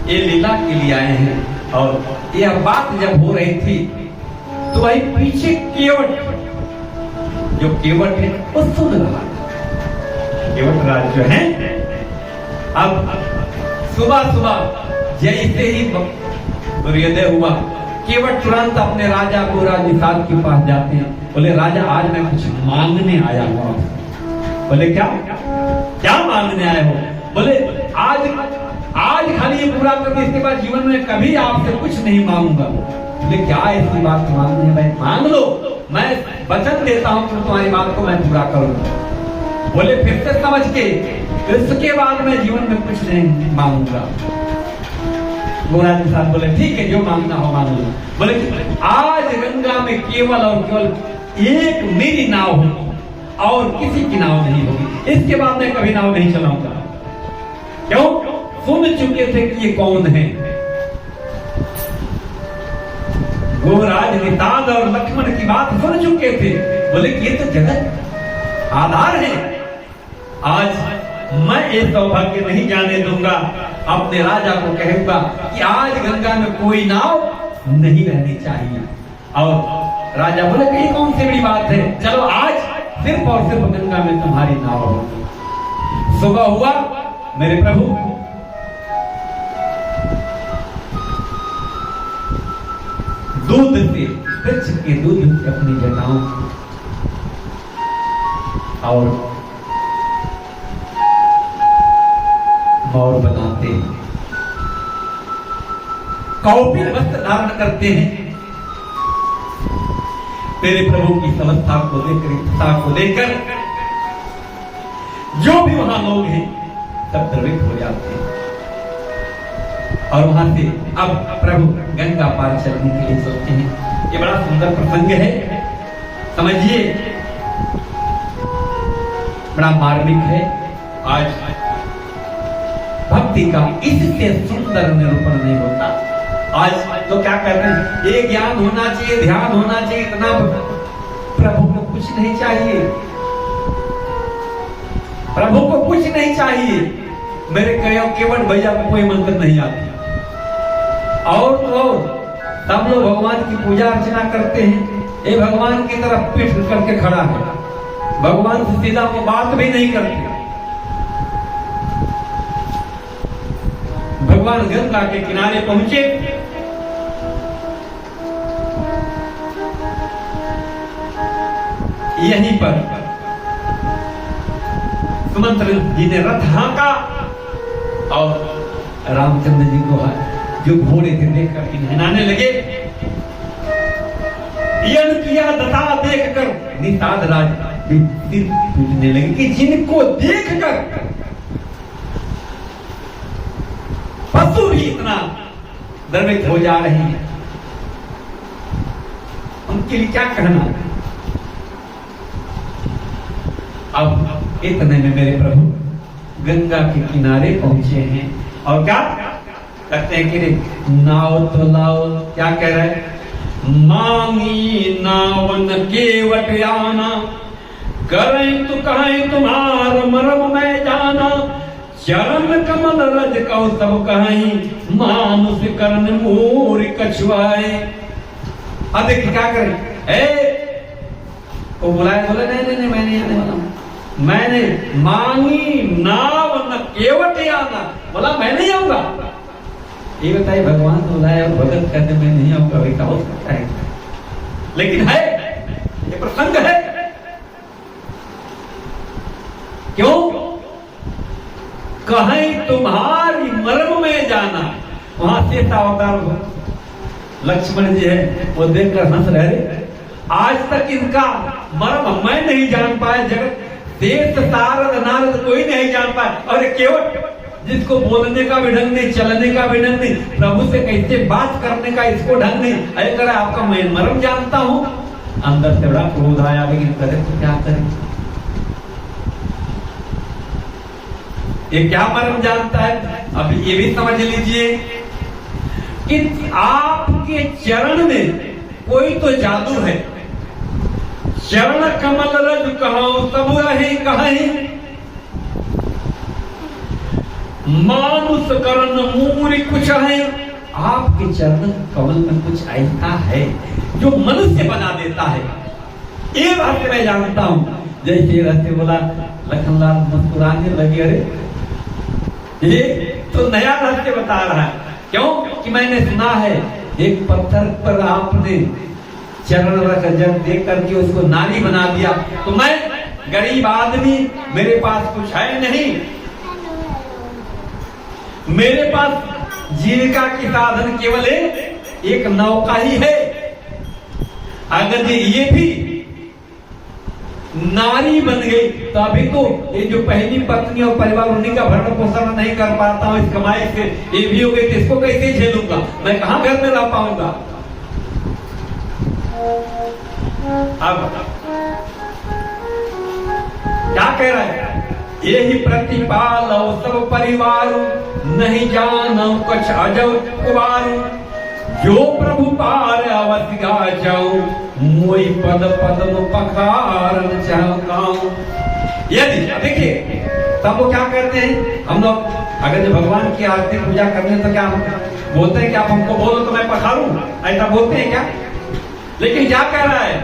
S1: ये लीला के लिए आए हैं। और यह बात जब हो रही थी तो वही पीछे केवट, जो केवट है वो सुन रहा था। केवट राज जो है, अब सुबह सुबह जैसे ही सूर्योदय हुआ, केवट तुरंत अपने राजा को राजनिषाद के पास जाते हैं। बोले राजा आज मैं कुछ मांगने आया हुआ। बोले क्या क्या मांगने आए हो? बोले आज खाली ये पूरा करके इसके बाद जीवन में कभी आपसे कुछ नहीं मांगूंगा। बोले क्या ऐसी बात मांगने है? मांग लो, मैं वचन देता हूं कि तुम्हारी बात को मैं पूरा करूंगा। बोले फिर से समझ के, इसके बाद मैं जीवन में कुछ नहीं मांगूंगा। गोराज के साथ बोले ठीक है, जो मांगना हो मांग लो। बोले आज गंगा में केवल और केवल एक मेरी नाव होगी और किसी की नाव नहीं होगी, इसके बाद मैं कभी नाव नहीं चलाऊंगा। क्यों? सुन चुके थे कि ये कौन है। गोराज निषाद और लक्ष्मण की बात सुन चुके थे। बोले कि ये तो जगत आधार है, आज मैं ये सौभाग्य नहीं जाने दूंगा। अपने राजा को कहूंगा कि आज गंगा में कोई नाव नहीं रहनी चाहिए। और राजा बोले कि ये कौन सी बड़ी बात है, चलो आज सिर्फ और सिर्फ गंगा में तुम्हारी नाव होगी। सुबह हुआ, मेरे प्रभु दूध से, वृक्ष के दूध से अपनी जटाओं और मौर बनाते हैं, कौपिन वस्त्र धारण करते हैं। तेरे प्रभु की समस्या को लेकर, इच्छा को लेकर जो भी वहां लोग हैं सब द्रवित हो जाते हैं। और वहां से अब प्रभु गंगा पार चलने के लिए सोचते हैं। ये बड़ा सुंदर प्रसंग है, समझिए, बड़ा मार्मिक है। आज भक्ति का इससे सुंदर निरूपण नहीं होता। आज तो क्या कहते हैं, ये ज्ञान होना चाहिए, ध्यान होना चाहिए, इतना प्रभु को कुछ नहीं चाहिए, प्रभु को कुछ नहीं चाहिए। मेरे केवट भैया को कोई मंत्र नहीं आती। और तो सब लोग भगवान की पूजा अर्चना करते हैं, ये भगवान की तरफ पीठ करके खड़ा है, भगवान से सीधा वो बात भी नहीं करते। भगवान गंगा के किनारे पहुंचे, यहीं पर सुमंत्र जी ने रथ हाँका और रामचंद्र जी को जो घोड़े थे देख कर नहलाने लगे। यन किया दशा देखकर निषाद राज सिर टूटने लगे कि जिनको देखकर पशु भी इतना द्रवित हो जा रहे हैं, उनके लिए क्या कहना। अब इतने में मेरे प्रभु गंगा के किनारे पहुंचे हैं और क्या कहते हैं कि नाव तो लाओ। क्या कह रहे हैं? मांगी नावन केवट आना, करें तो कहें तुम्हार मरम में जाना, चरण कमल रज कौ सब कहें, मानुष करण मोर कछुआए। अब देखिए क्या करें? वो बुलाए, बोले नहीं मैंने आने वाला, मैंने मांगी नाव न केवट आना, बोला मैं नहीं आऊंगा। ये बताइए, भगवान बुलाए और भगत कहते मैं नहीं आऊंगा, वैसा हो सकता है? लेकिन है, ये प्रसंग है। क्यों? कहें तुम्हारी मर्म में जाना। वहां सीता अवतार हो, लक्ष्मण जी है, वो देखकर हंस रहे। आज तक इनका मर्म मैं नहीं जान पाया, जगत देश सारद नारद कोई नहीं जान पाया। और केवट, जिसको बोलने का भी ढंग नहीं, चलने का भी ढंग नहीं, प्रभु से कैसे बात करने का इसको ढंग नहीं, अरे करे आपका मैं मर्म जानता हूं। अंदर से बड़ा क्रोध आया, लेकिन करे तो क्या करें? ये क्या मर्म जानता है? अब ये भी समझ लीजिए कि आपके चरण में कोई तो जादू है। चरण कमल रज कहो सब रहे कहीं, मानुष करण मूरी कुछ है। आपके चरण कमल में कुछ ऐसा है जो मनुष्य बना देता है। ये बात मैं जानता हूं। जैसे रहते बोला, लखनलाल मुस्कुराने लगे, अरे ये तो नया रहस्य बता रहा है। क्यों? कि मैंने सुना है एक पत्थर पर आपने चरण रख जब देख करके उसको नारी बना दिया। तो मैं गरीब आदमी, मेरे पास कुछ है नहीं, मेरे पास जीविका की साधन केवल एक नौका ही है। अगर ये भी नारी बन गई तो अभी तो ये जो पहली पत्नी और परिवार उन्हीं का भरण पोषण नहीं कर पाता हूं इस कमाई से, ये भी हो गई तो इसको कैसे झेलूंगा? मैं कहां घर में रह पाऊंगा? अब क्या कह रहा है? यही प्रतिपाल सब परिवार, नहीं जानो कुछ अजब कुवार, जो प्रभु पार अवधि गा जाऊं, मोई पद पद्म पखारन चाहूं। यदि देखिए तब वो क्या कहते हैं, हम लोग अगर जब भगवान की आरती पूजा करने तो क्या बोलते हैं कि आप हमको बोलो तो मैं पखारूं, ऐसा बोलते हैं क्या? लेकिन क्या कह रहा है?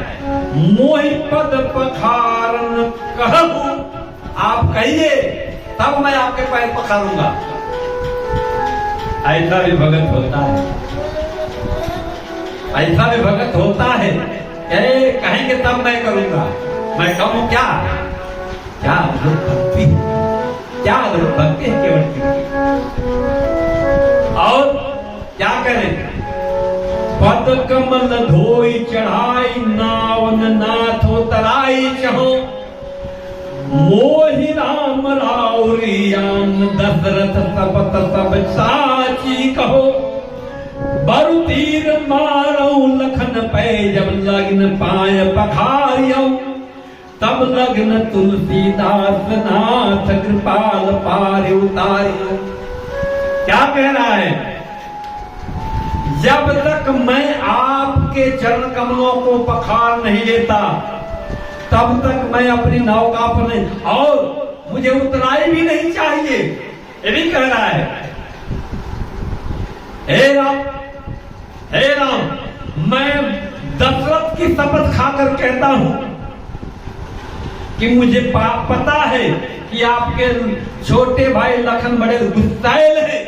S1: मोहि पद पखारन कहूं, आप कहिए तब मैं आपके पैर पखारूंगा। ऐसा भी भगत होता है, ऐसा भी भगत होता है। कहेंगे तब मैं करूंगा, मैं कहूं क्या? क्या अद्भुत भक्ति, क्या अद्भुत भक्ति है केवट की। और क्या करें? पद कमल धोई चढ़ाई, नावन नाथ तराई चहो, मोहि राम राउरियान, दशरथ सपत सब साची कहो, बरु तीर मारऊ लखन पै, जब लग्न पाय पखारियऊ, तब लग्न तुलसीदास नाथ, कृपाल पार उतारियऊ। क्या कह रहा है? जब तक मैं आपके चरण कमलों को पखार नहीं लेता, तब तक मैं अपनी नौका पर नहीं, और मुझे उतराई भी नहीं चाहिए। ये भी कह रहा है, हे राम, हे राम, मैं दशरथ की शपथ खाकर कहता हूं कि मुझे पता है कि आपके छोटे भाई लखन बड़े गुस्सैल हैं।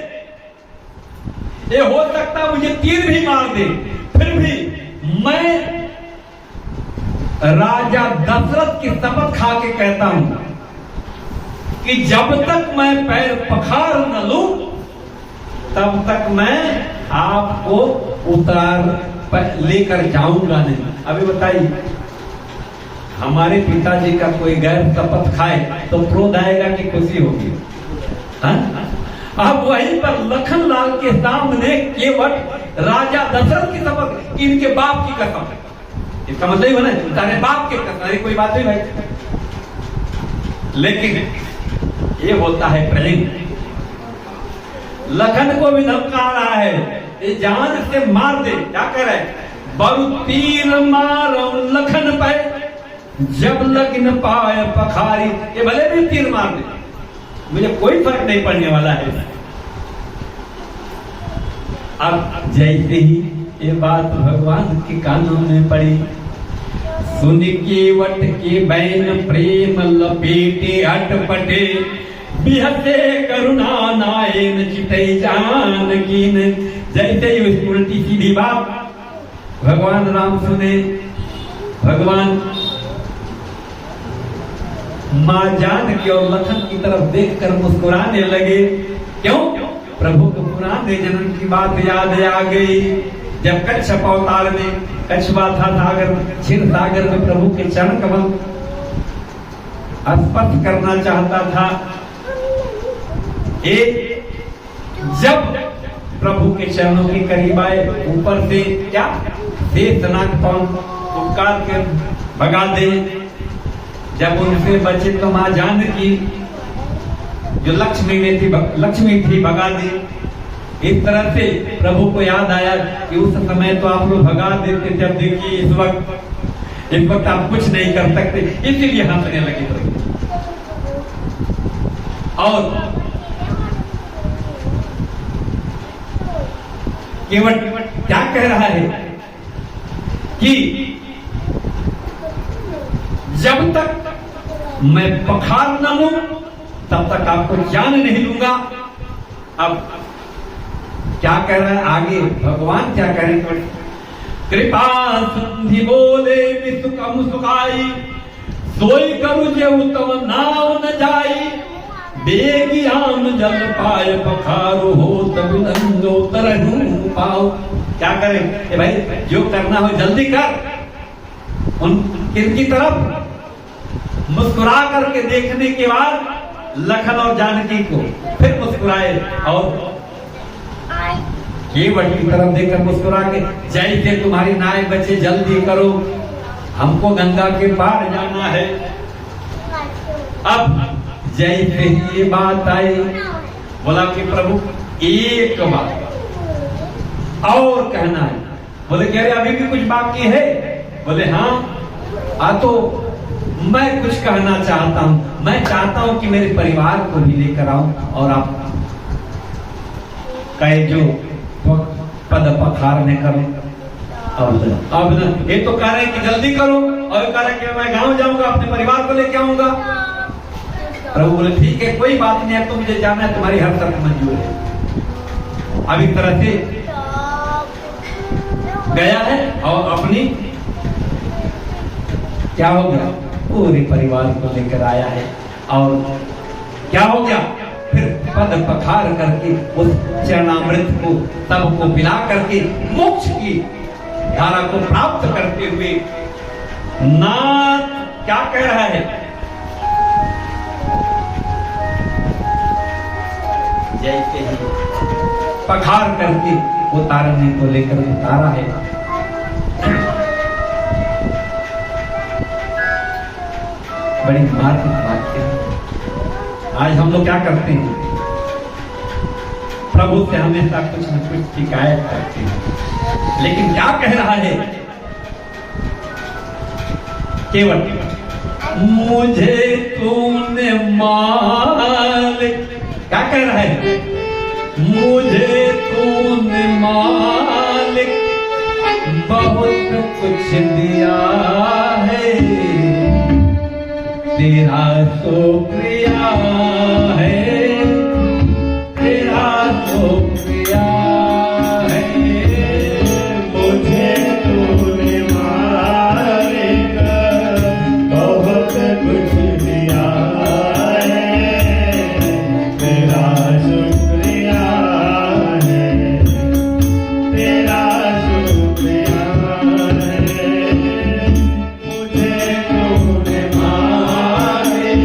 S1: ये हो सकता मुझे तीर भी मार दे, फिर भी मैं राजा दशरथ की शपथ खा के कहता हूं कि जब तक मैं पैर पखार न लूं, तब तक मैं आपको उतार लेकर जाऊंगा नहीं। अभी बताइए, हमारे पिताजी का कोई गैर शपथ खाए तो क्रोध आएगा कि खुशी होगी? अब वहीं पर लखनलाल के सामने केवट राजा दशरथ की शपथ, इनके बाप की कसम, इसका मतलब ही बना तारे बाप के कसम। अरे कोई बात नहीं भाई, लेकिन ये बोलता है प्रेम, लखन को भी धमका रहा है, ये जान से मार दे। क्या कह रहा है? बरु तीर मारो लखन पे, जब लग्न पाए पखारी। ये भले भी तीर मार दे, मुझे कोई फर्क नहीं पड़ने वाला है। अब जैसे ही ये बात भगवान के कानों में पड़ी, सुन के वट के बैन प्रेम लपेटे अटपटे, बिहते करुणा नायन चितई जानकीन। जैसे ही उस उल्टी सीधी बात भगवान राम सुने, भगवान मां जानकी और लखन की तरफ देखकर मुस्कुराने लगे। क्यों? प्रभु को पुराने जन्म की बात याद आ गई। जब कच्छप अवतार में कछुआ था सागर, क्षीर सागर में प्रभु के चरण कमल स्पर्श करना चाहता था। एक जब प्रभु के चरणों के करीब आए, ऊपर से क्या शेषनाग पवन उपकार के भगा दे। जब उनसे बचे तो मां जानकी जो लक्ष्मी थी भगा दी। इस तरह से प्रभु को याद आया कि उस समय तो आप लोग भगा देते, जब देखिए इस वक्त आप कुछ नहीं कर सकते, इसीलिए हंसने लगे प्रभु। और केवल क्या कह रहा है कि जब तक मैं पखार न लूं तब तक आपको जान नहीं लूंगा। अब क्या कह रहा है आगे भगवान? क्या करेंगे? कृपा संधि बोले विसुकम सुखाई, सोई करू जे उत्तम नाव न जाई, बेगी आम जल पाए पखारो हो तब नंदो तरहू पाओ। क्या करें? ए भाई जो करना हो जल्दी कर। उन किनकी तरफ? मुस्कुरा करके देखने के बाद लखन और जानकी को फिर मुस्कुराए और केवट की तरफ देखकर मुस्कुरा के, जैसे तुम्हारी नाय बचे जल्दी करो, हमको गंगा के पार जाना है। अब जैसे ये बात आई, बोला कि प्रभु एक बात और कहना है। बोले कह रहे अभी भी कुछ बाकी है? बोले हाँ। तो मैं कुछ कहना चाहता हूं। मैं चाहता हूं कि मेरे परिवार को भी लेकर आओ और आप कहे जो पद पखारने करो। अब न ये तो कह रहे हैं कि जल्दी करो, और कह रहे हैं कि मैं गांव जाऊंगा, अपने परिवार को लेकर आऊंगा। प्रभु बोले ठीक है, कोई बात नहीं है, तो मुझे जाना है, तुम्हारी हर शर्त मंजूर है। अब इस तरह से गया है और अपनी क्या हो गया, पूरे परिवार को लेकर आया है। और क्या हो गया, फिर पद पखार करके उस चरणामृत को सबको पिला करके मोक्ष की धारा को प्राप्त करते हुए नाथ क्या कह रहा है, जैसे ही पखार करके उतारने को लेकर उतारा है। बड़ी मार्मिक बात है। आज हम लोग क्या करते हैं, प्रभु से हमेशा कुछ न कुछ शिकायत करते हैं, लेकिन क्या कह रहा है केवल, मुझे तूने मालिक, क्या कह रहा है, मुझे तूने मालिक बहुत कुछ दिया है, तेरा शुक्रिया है, तेरा शुक्रिया है।
S2: मुझे तूने मालिक बहुत कुछ दिया है, तेरा शुक्रिया है, तेरा शुक्रिया है। मुझे तूने मालिक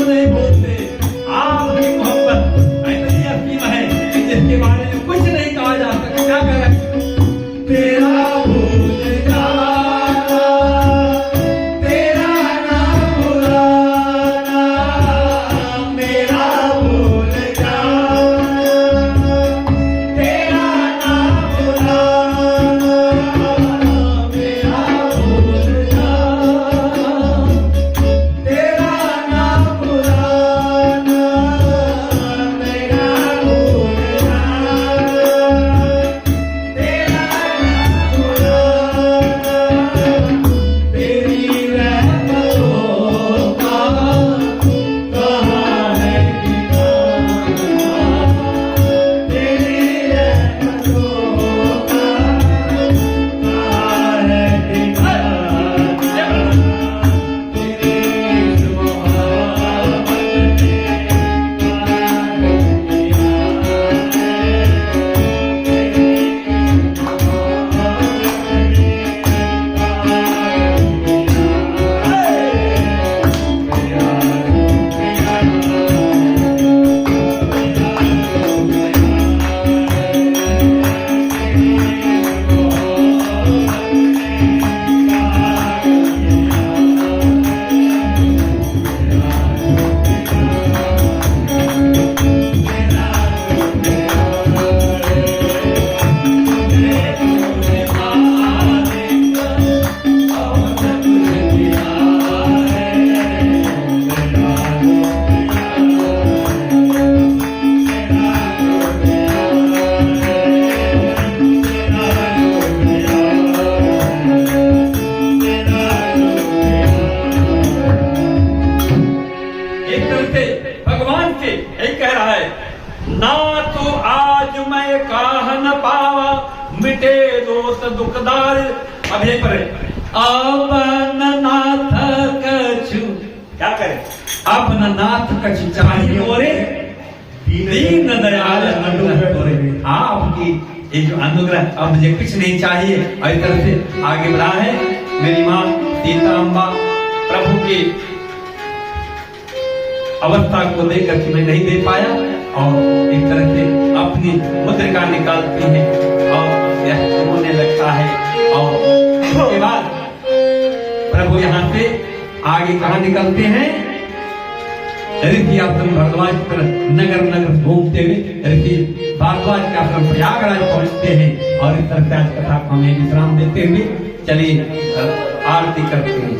S1: नहीं भूलते। आपकी मोहब्बत इतनी असीम है कि जिसके बारे में कुछ नहीं कहा जा सकता। क्या कह रहे हैं?
S2: तेरा भूल जाना, तेरा नाम भुलाना, मेरा भूल जाना, तेरा नाम भुलाना, मेरा भूल जाना, तेरा नाम भुलाना, मेरा भूल जाना, तेरा नाम भुलाना, तेरी रहमतों का कहाँ है ठिकाना, तेरी रहमतों का कहाँ है ठिकाना, तेरी इस मोहब्बत ने कहाँ किया
S1: एक तरह से भगवान से यही कह रहा है, ना तो आज मैं काह न पावा, मिटे दोस्त दुखदार। अब यही पर है, अपन नाथ कछु, क्या करे, अपन नाथ कछु चाहिए ओरे, दीन दयाल अनुग्रह तोरे। आपकी ये जो अनुग्रह, अब मुझे कुछ नहीं चाहिए। और इस तरह से आगे बढ़ा है। मेरी माँ सीता अम्बा प्रभु की अवस्था को लेकर के मैं नहीं दे पाया, और इस तरह से अपनी मुद्रिका निकालती है और यह रोने लगता है। और इसके बाद प्रभु यहाँ से आगे कहाँ निकलते हैं? ऋषि आश्रम भरद्वाज पर नगर नगर घूमते हुए ऋषि भारद्वाज के आश्रम प्रयागराज पहुंचते हैं। और इस तरह से आज कथा को हमें विश्राम देते हुए चलिए आरती करते हैं।